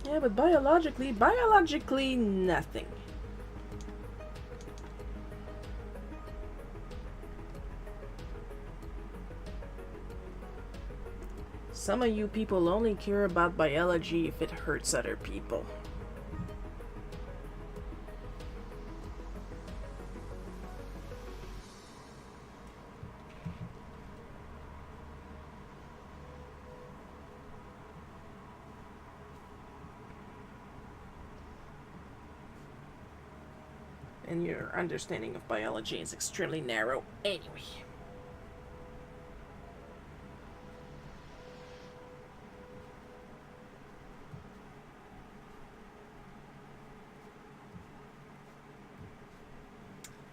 Yeah, but biologically nothing. Some of you people only care about biology if it hurts other people. And your understanding of biology is extremely narrow anyway.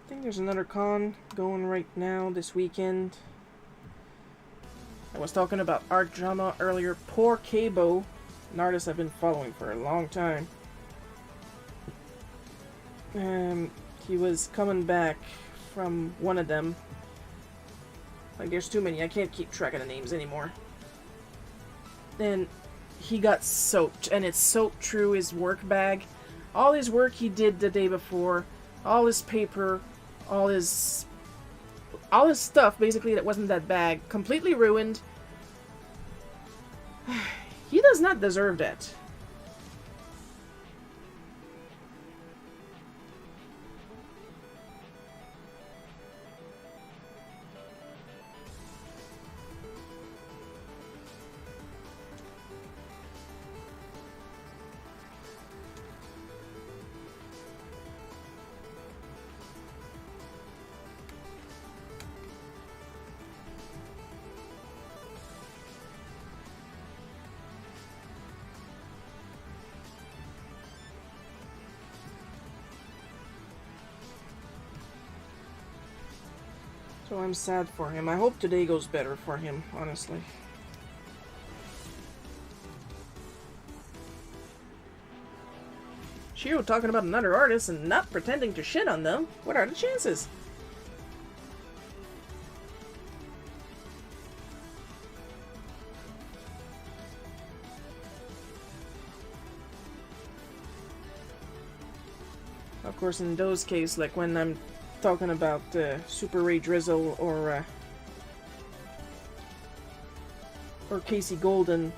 I think there's another con going right now this weekend. I was talking about art drama earlier. Poor Cabo, an artist I've been following for a long time. He was coming back from one of them. Like, there's too many. I can't keep track of the names anymore. And he got soaked, and it soaked through his work bag. All his work he did the day before, all his paper, all his stuff, basically, that wasn't that bag, completely ruined. He does not deserve that. So I'm sad for him. I hope today goes better for him, honestly. Shiro talking about another artist and not pretending to shit on them. What are the chances? Of course, in those cases, like when I'm talking about Super Ray Drizzle or Casey Golden,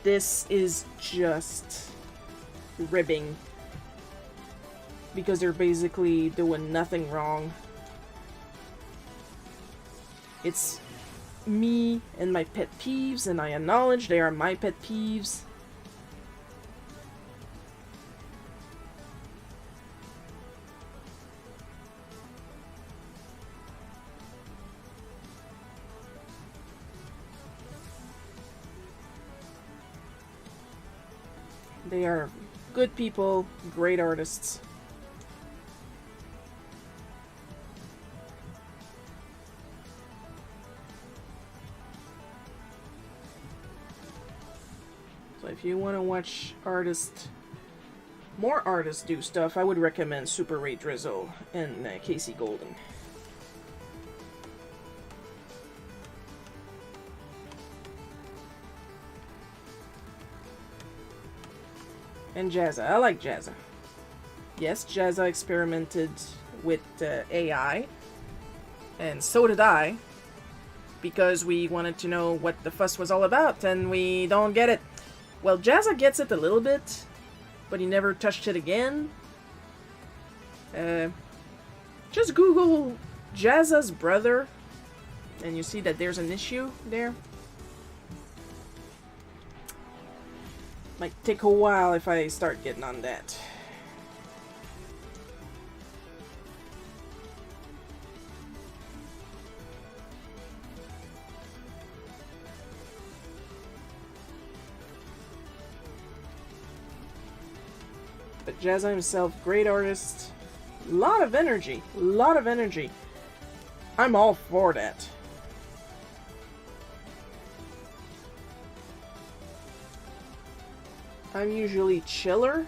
this is just ribbing, because they're basically doing nothing wrong. It's me and my pet peeves, and I acknowledge they are my pet peeves. They are good people, great artists. So if you want to watch more artists do stuff, I would recommend Super Ray Drizzle and Casey Golden. And Jazza. I like Jazza. Yes, Jazza experimented with AI. And so did I. Because we wanted to know what the fuss was all about, and we don't get it. Well, Jazza gets it a little bit, but he never touched it again. Just Google Jazza's brother, and you see that there's an issue there. Might take a while if I start getting on that. But Jazza himself, great artist. Lot of energy. Lot of energy. I'm all for that. I'm usually chiller,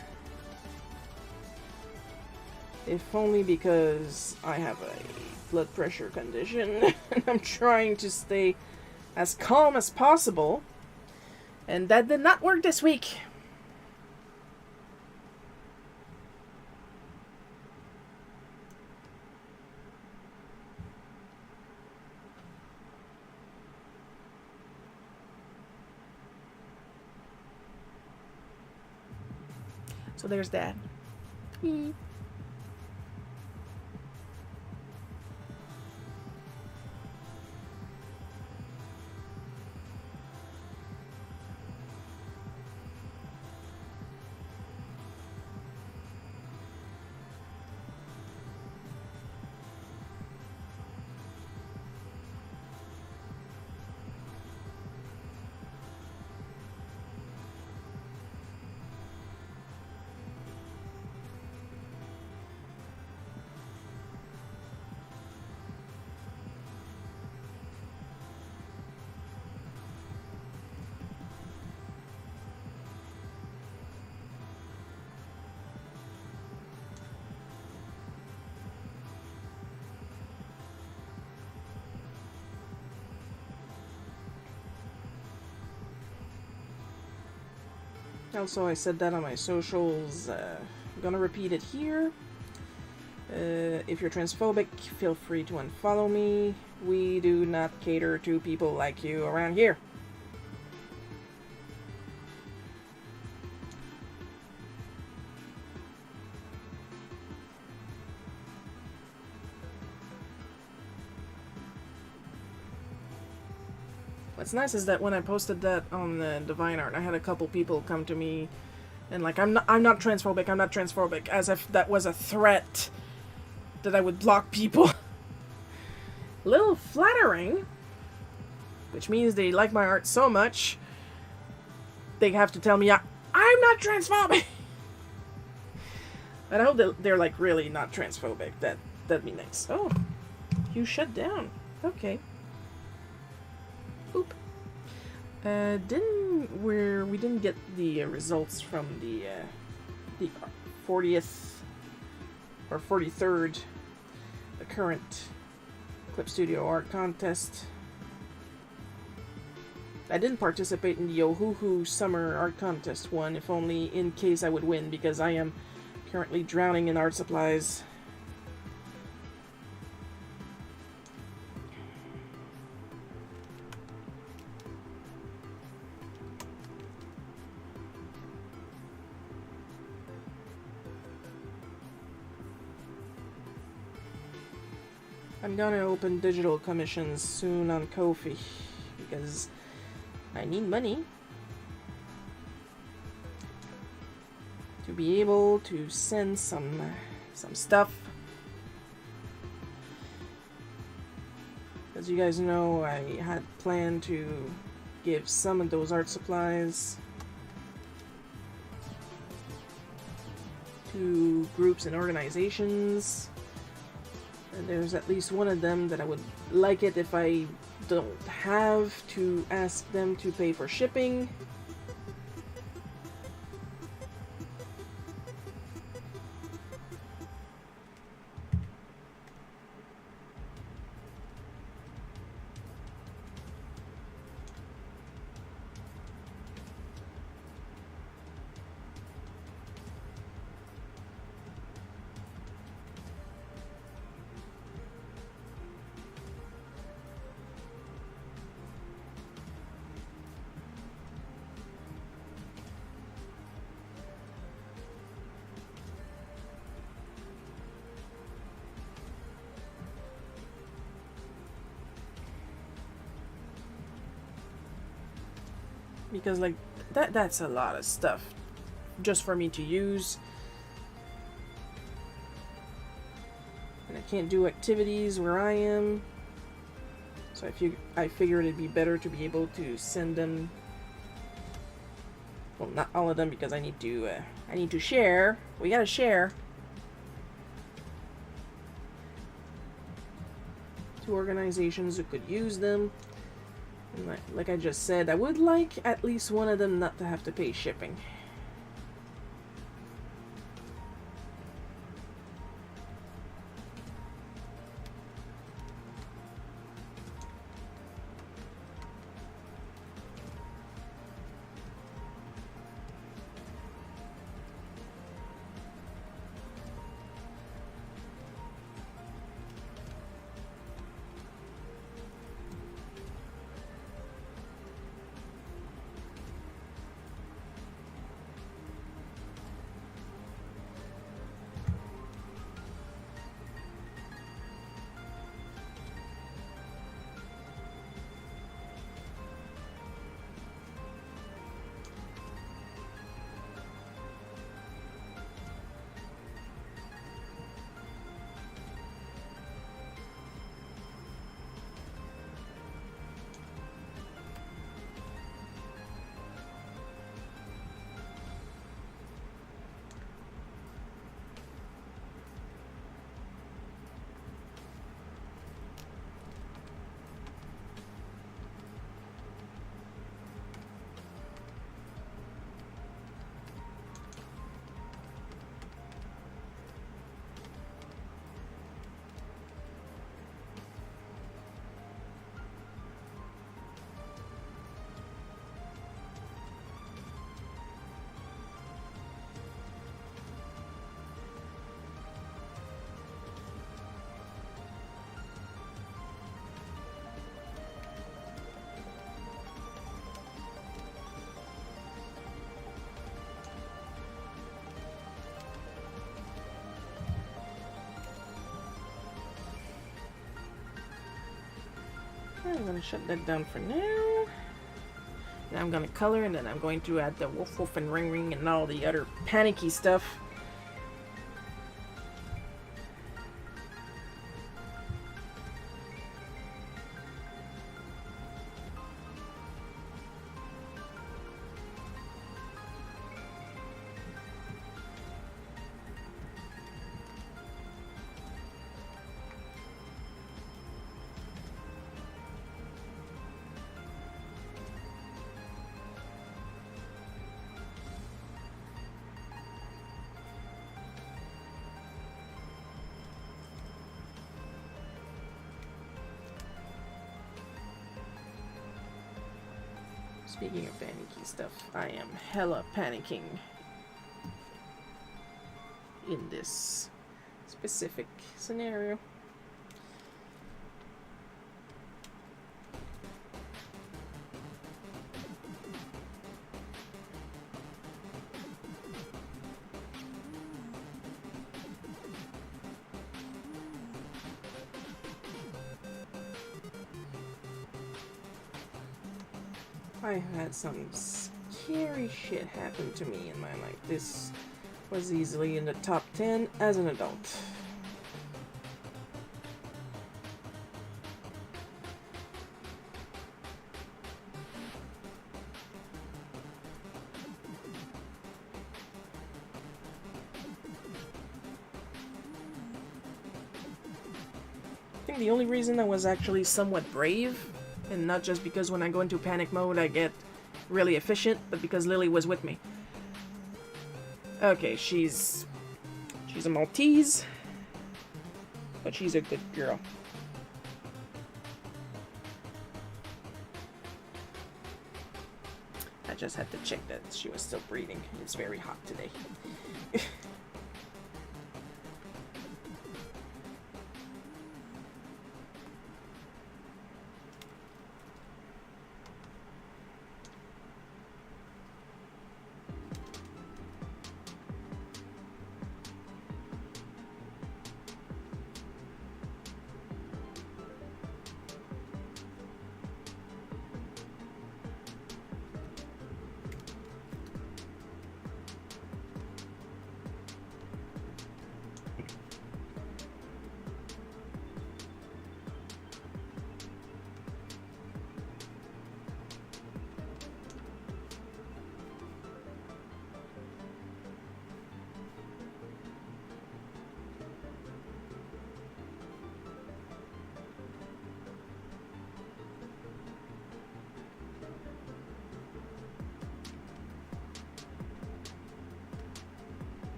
if only because I have a blood pressure condition and I'm trying to stay as calm as possible, and that did not work this week. So there's that. Also, I said that on my socials. I'm gonna repeat it here. If you're transphobic, feel free to unfollow me. We do not cater to people like you around here. What's nice is that when I posted that on the Divine Art, I had a couple people come to me and like, I'm not transphobic, as if that was a threat that I would block people. A little flattering, which means they like my art so much, they have to tell me I'm not transphobic. And I hope that they're like really not transphobic. That'd be nice. Oh, you shut down. Okay. Oop. We didn't get the results from the 40th or 43rd, the current Clip Studio Art Contest. I didn't participate in the Ohuhu Summer Art Contest one, if only in case I would win, because I am currently drowning in art supplies. I'm gonna open digital commissions soon on Ko-fi, because I need money to be able to send some stuff. As you guys know, I had planned to give some of those art supplies to groups and organizations. And there's at least one of them that I would like it if I don't have to ask them to pay for shipping. Because like that's a lot of stuff just for me to use, and I can't do activities where I am, so I figured it'd be better to be able to send them, well, not all of them, because I need to share. We gotta share to organizations who could use them. And like I just said, I would like at least one of them not to have to pay shipping. I'm gonna shut that down for now. And I'm gonna color, and then I'm going to add the woof woof and ring ring and all the other panicky stuff. Speaking of panicky stuff, I am hella panicking in this specific scenario. I had some scary shit happen to me in my life. This was easily in the top 10 as an adult. I think the only reason I was actually somewhat brave, and not just because when I go into panic mode I get really efficient, but because Lily was with me. Okay, she's a Maltese, but she's a good girl. I just had to check that she was still breathing. It's very hot today.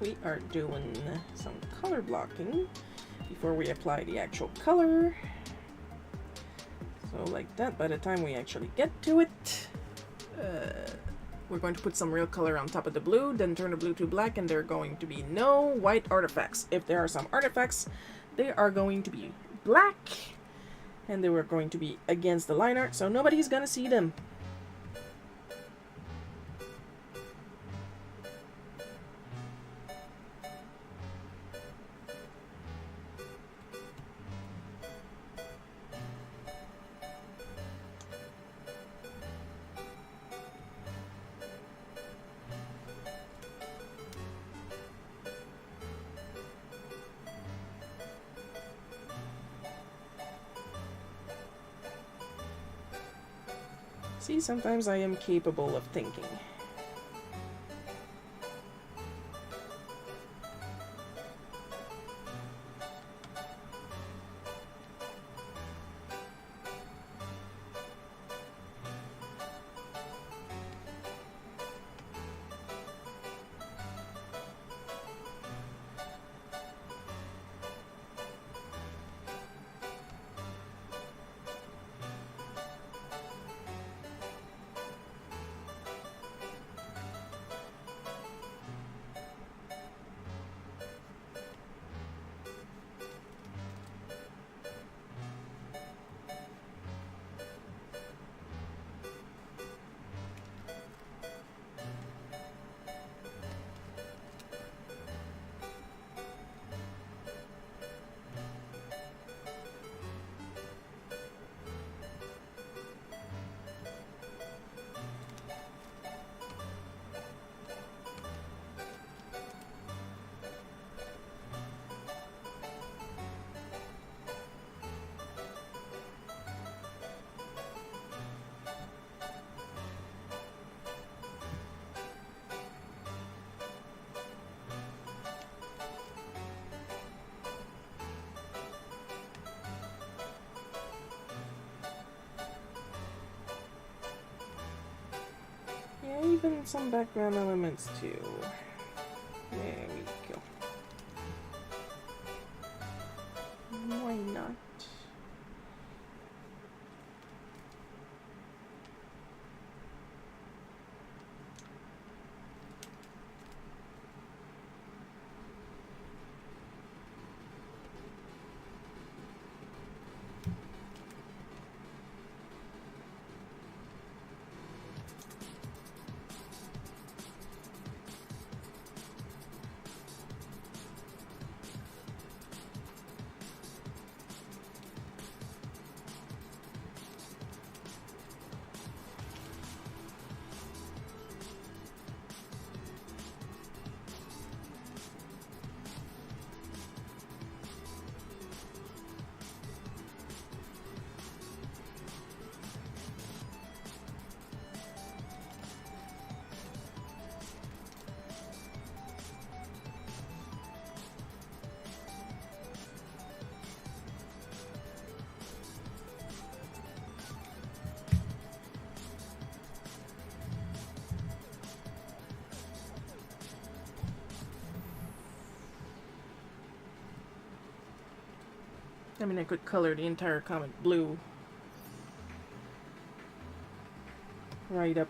We are doing some color blocking before we apply the actual color. So like that, by the time we actually get to it, we're going to put some real color on top of the blue, then turn the blue to black, and there are going to be no white artifacts. If there are some artifacts, they are going to be black, and they were going to be against the line art, so nobody's gonna see them. See, sometimes I am capable of thinking. Yeah, even some background elements too. There we go. Why not? I mean, I could color the entire comic blue right up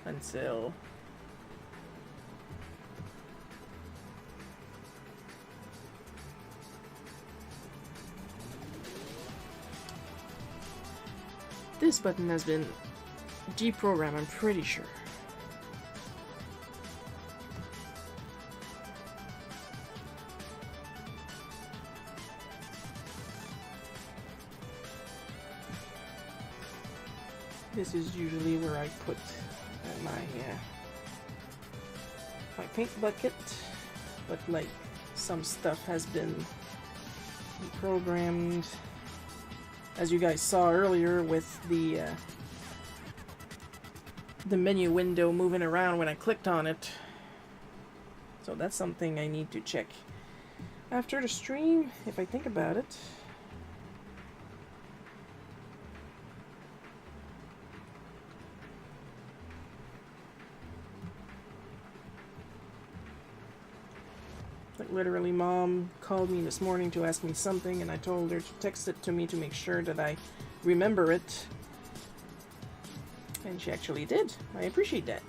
until this button has been deprogrammed, I'm pretty sure. This is usually where I put my paint bucket, but like some stuff has been programmed, as you guys saw earlier with the menu window moving around when I clicked on it. So that's something I need to check after the stream, if I think about it. Like literally, Mom called me this morning to ask me something, and I told her to text it to me to make sure that I remember it. And she actually did. I appreciate that.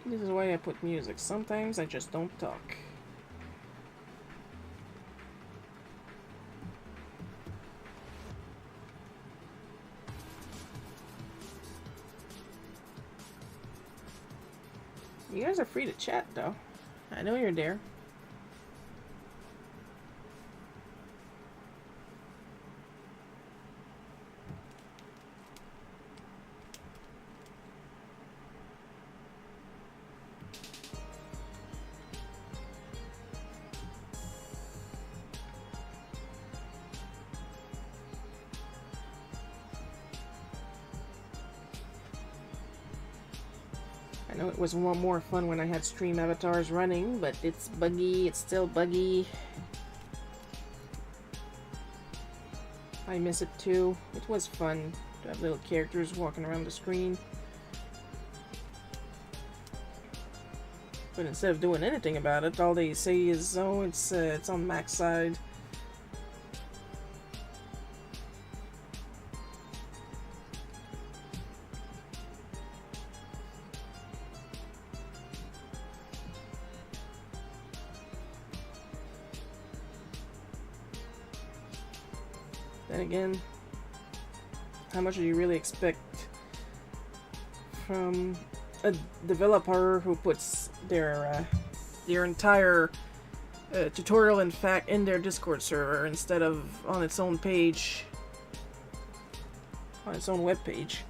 See, this is why I put music. Sometimes I just don't talk. You guys are free to chat, though. I know you're there. I know it was more fun when I had stream avatars running, but it's buggy, it's still buggy. I miss it too. It was fun to have little characters walking around the screen. But instead of doing anything about it, all they say is, oh, it's on Mac's side. Then again, how much do you really expect from a developer who puts their entire tutorial, in fact, in their Discord server instead of on its own page, on its own web page?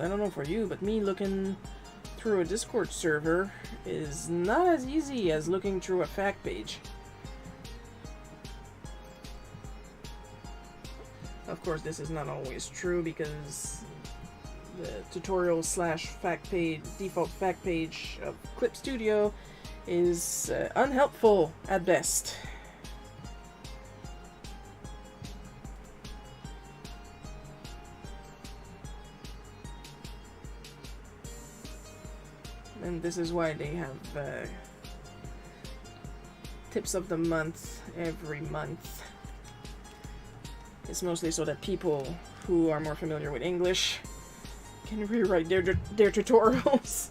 I don't know for you, but me looking through a Discord server is not as easy as looking through a fact page. Of course, this is not always true because the tutorial slash fact page, default fact page of Clip Studio is unhelpful at best. And this is why they have tips of the month every month. It's mostly so that people who are more familiar with English can rewrite their tutorials.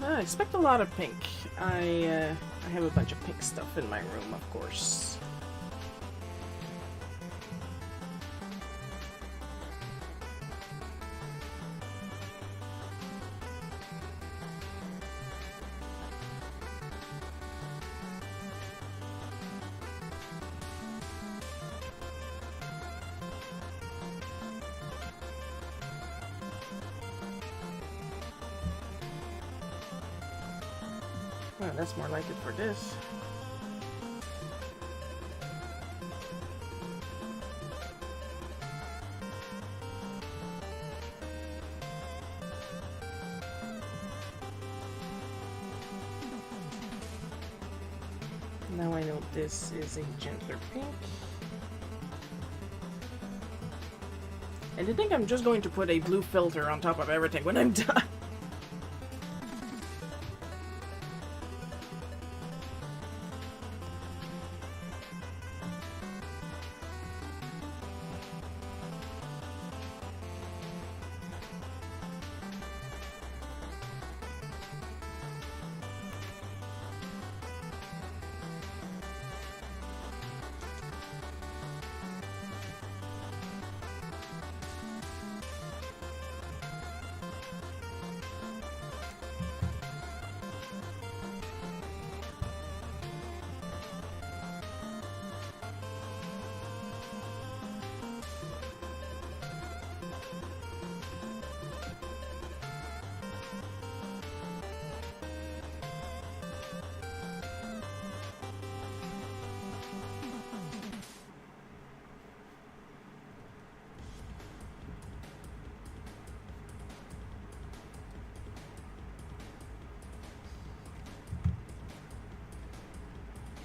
I expect a lot of pink. I have a bunch of pink stuff in my room, of course. Oh, that's more like it for this. Now I know this is a gentler pink. And I think I'm just going to put a blue filter on top of everything when I'm done.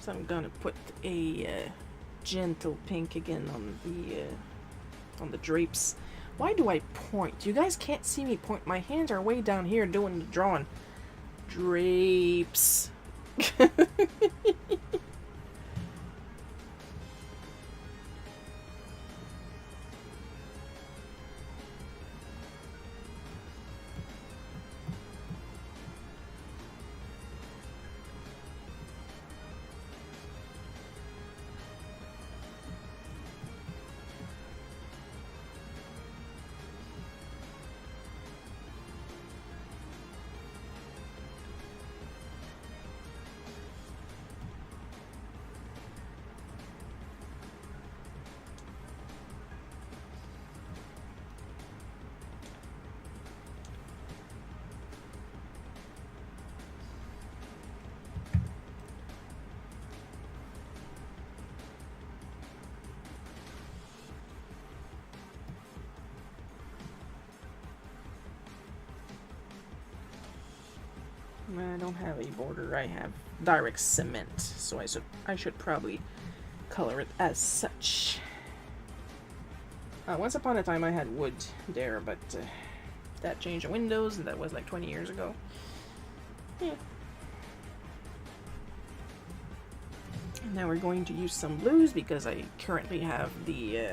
So I'm gonna put a gentle pink again on the drapes. Why do I point? You guys can't see me point. My hands are way down here doing the drawing. Drapes. I don't have a border, I have direct cement, so I should probably color it as such. Once upon a time I had wood there, but that changed the windows, and that was like 20 years ago. Yeah. Now we're going to use some blues because I currently have the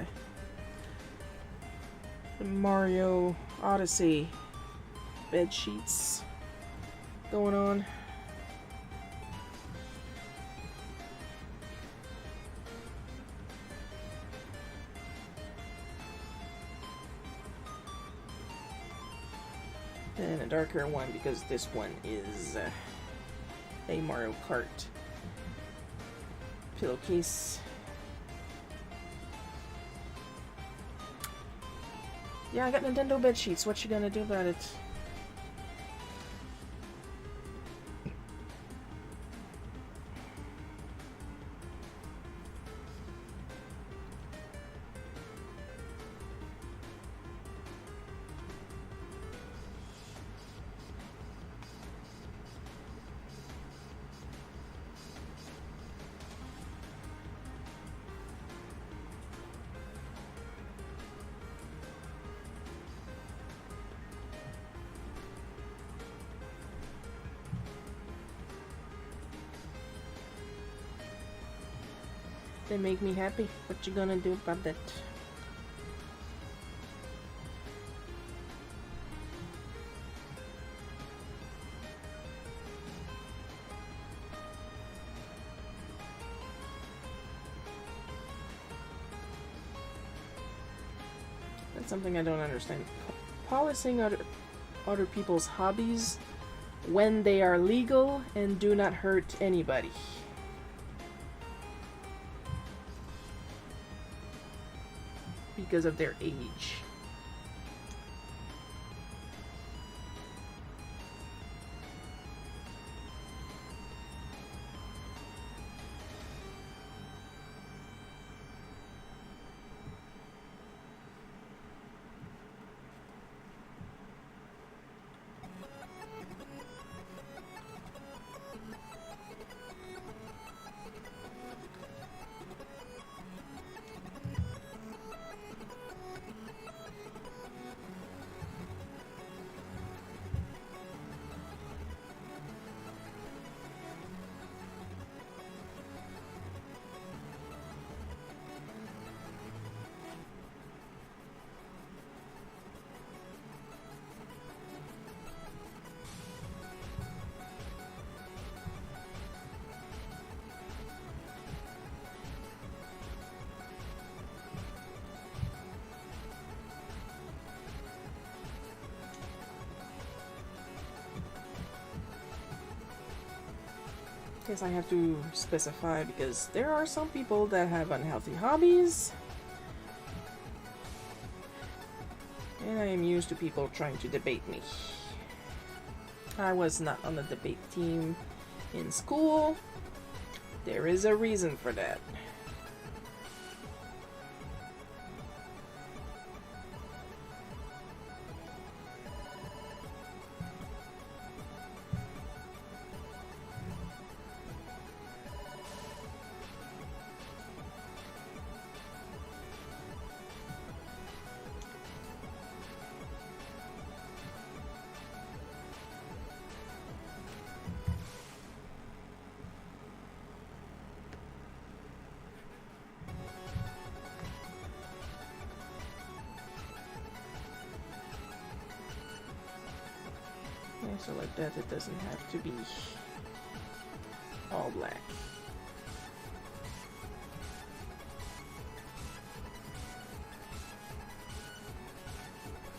Mario Odyssey bed sheets going on. And a darker one because this one is a Mario Kart pillowcase. Yeah, I got Nintendo bed sheets. What you gonna do about it? They make me happy. What you gonna do about that? That's something I don't understand. Policing other people's hobbies when they are legal and do not hurt anybody. Because of their age. Guess I have to specify because there are some people that have unhealthy hobbies. And I am used to people trying to debate me. I was not on the debate team in school. There is a reason for that. So like that, it doesn't have to be all black.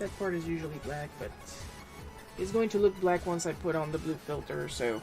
That part is usually black, but it's going to look black once I put on the blue filter, so...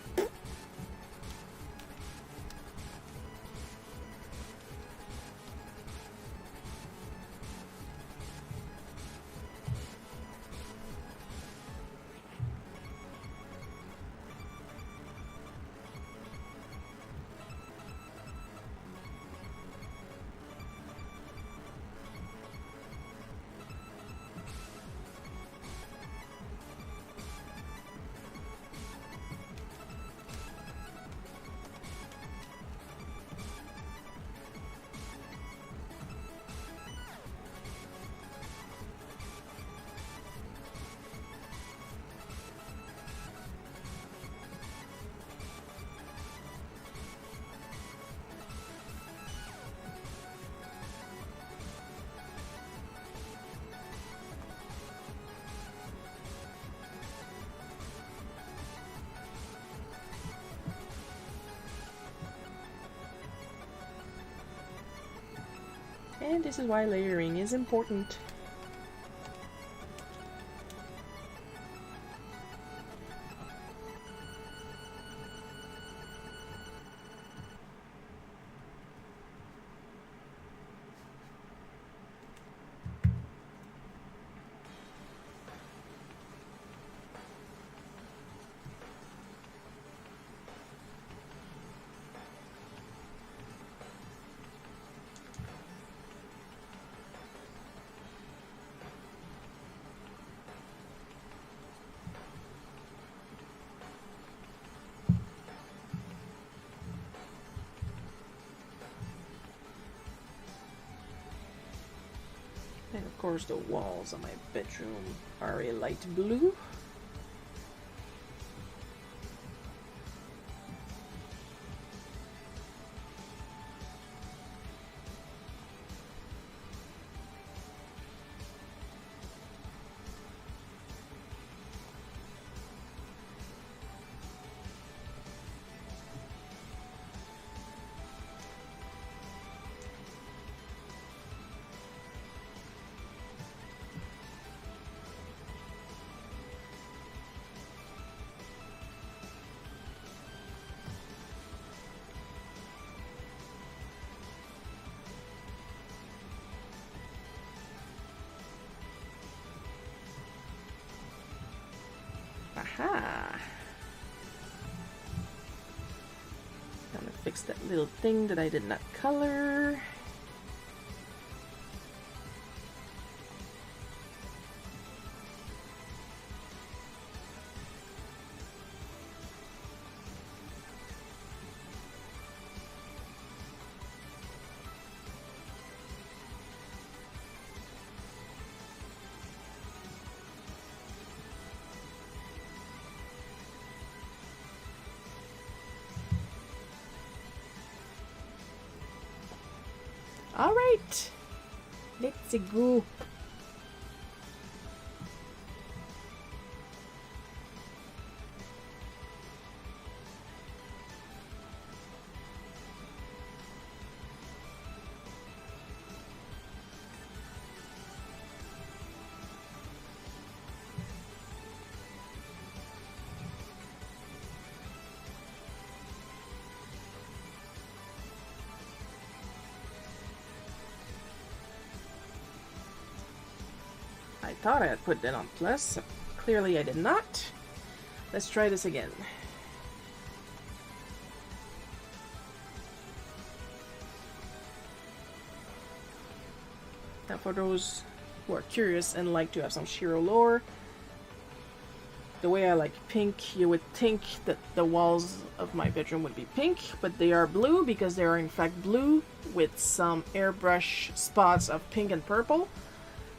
And this is why layering is important. And of course the walls of my bedroom are a light blue. Aha! Gonna fix that little thing that I did not color. Alright, let's go. thought I had put that on plus. Clearly I did not. Let's try this again. Now for those who are curious and like to have some Shiro lore, the way I like pink, you would think that the walls of my bedroom would be pink, but they are blue because they are in fact blue with some airbrush spots of pink and purple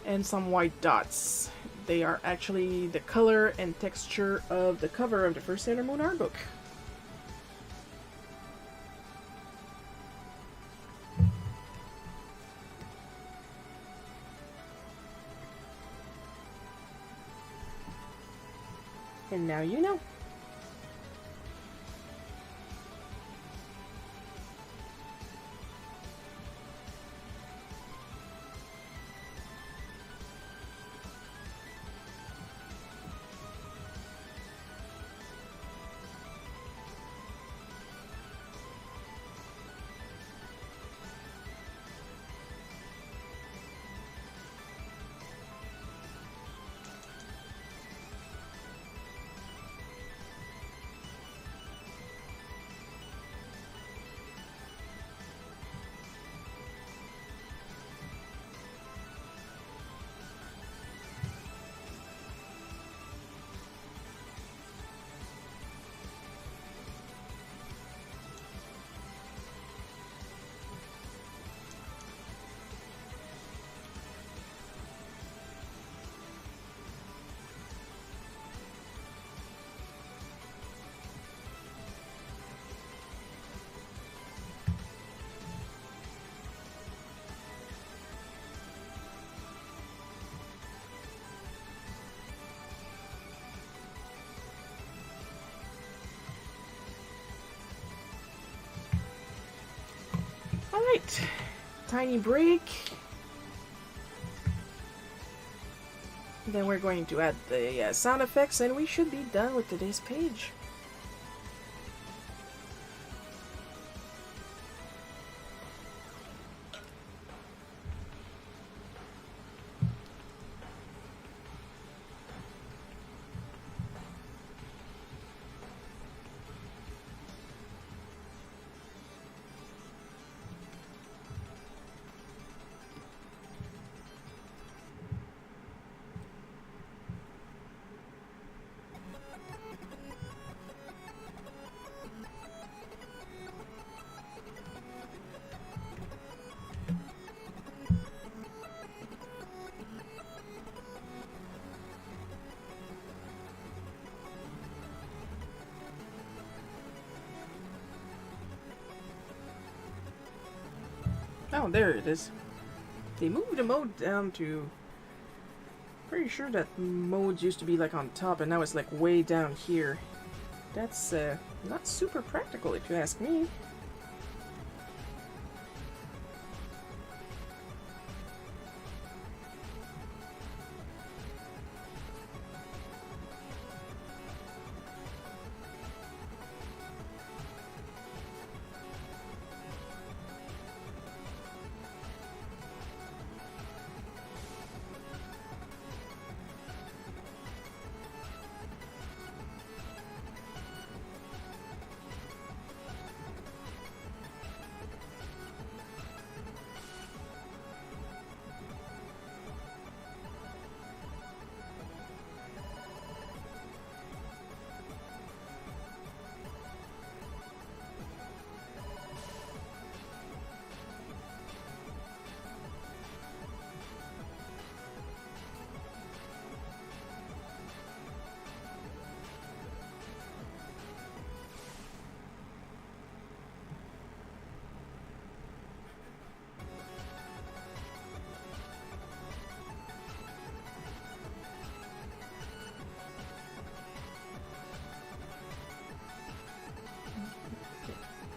and some white dots. They are actually the color and texture of the cover of the first Sailor Moon art book. And now you know. Alright, tiny break. Then we're going to add the sound effects and we should be done with today's page. Oh, there it is. They moved the mode down to... Pretty sure that mode used to be like on top and now it's like way down here. That's not super practical if you ask me.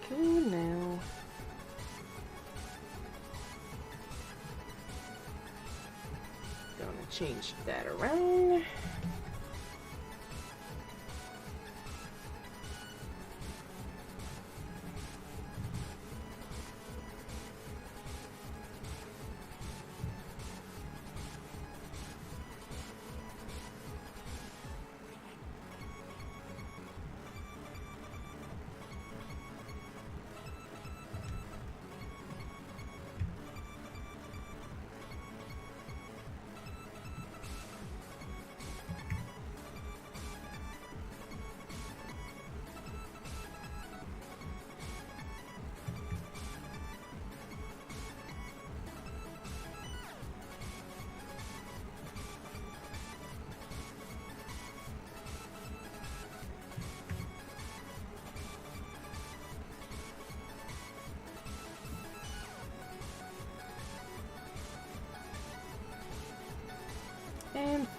Okay, now. Gonna change that around.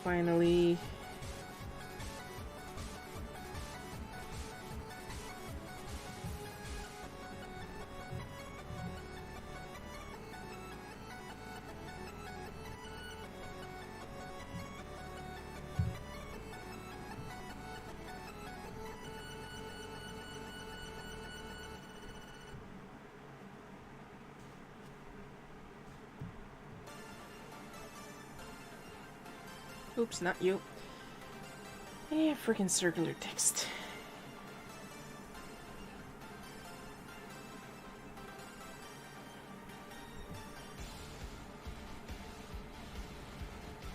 finally. Oops, not you. Yeah, freaking circular text.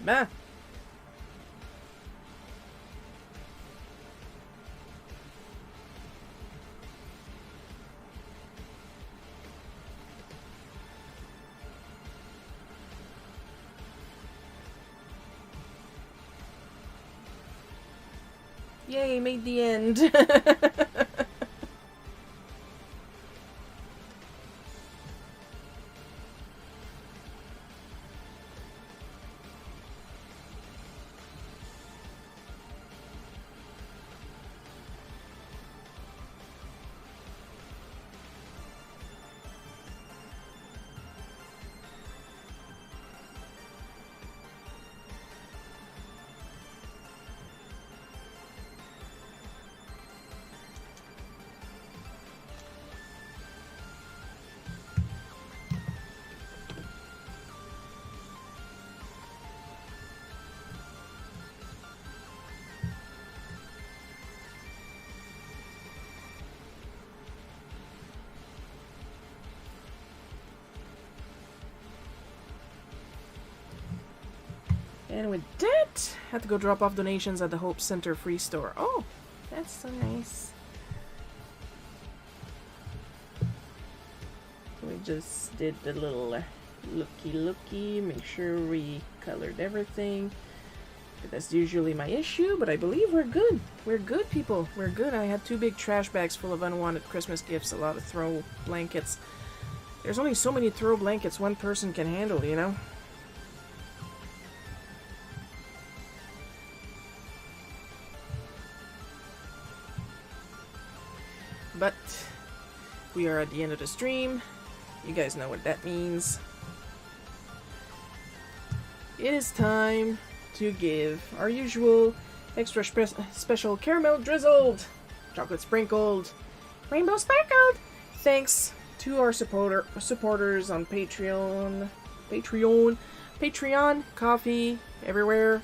Bah! Yay, made the end. And with that, I had to go drop off donations at the Hope Center Free Store. Oh, that's so nice. So we just did the little looky, make sure we colored everything. That's usually my issue, but I believe we're good. We're good, people. We're good. I had 2 big trash bags full of unwanted Christmas gifts, a lot of throw blankets. There's only so many throw blankets one person can handle, you know? But we are at the end of the stream. You guys know what that means. It is time to give our usual extra special caramel drizzled, chocolate sprinkled, rainbow sparkled thanks to our supporters on Patreon, Coffee, everywhere.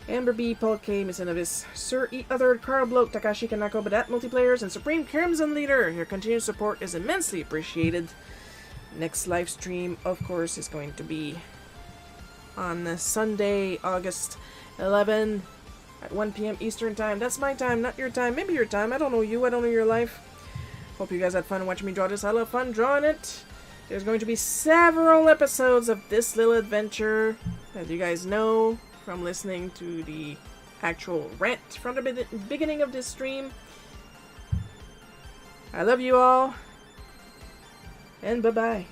Amber B, Paul K, Miss Innovis, Sir E. Other, Carl Bloke, Takashi Kanako, Badat Multiplayers, and Supreme Crimson Leader. Your continued support is immensely appreciated. Next live stream, of course, is going to be on Sunday, August 11 at 1 p.m. Eastern Time. That's my time, not your time. Maybe your time. I don't know you. I don't know your life. Hope you guys had fun watching me draw this. I love fun drawing it. There's going to be several episodes of this little adventure, as you guys know from listening to the actual rant from the beginning of this stream. I love you all, and bye-bye.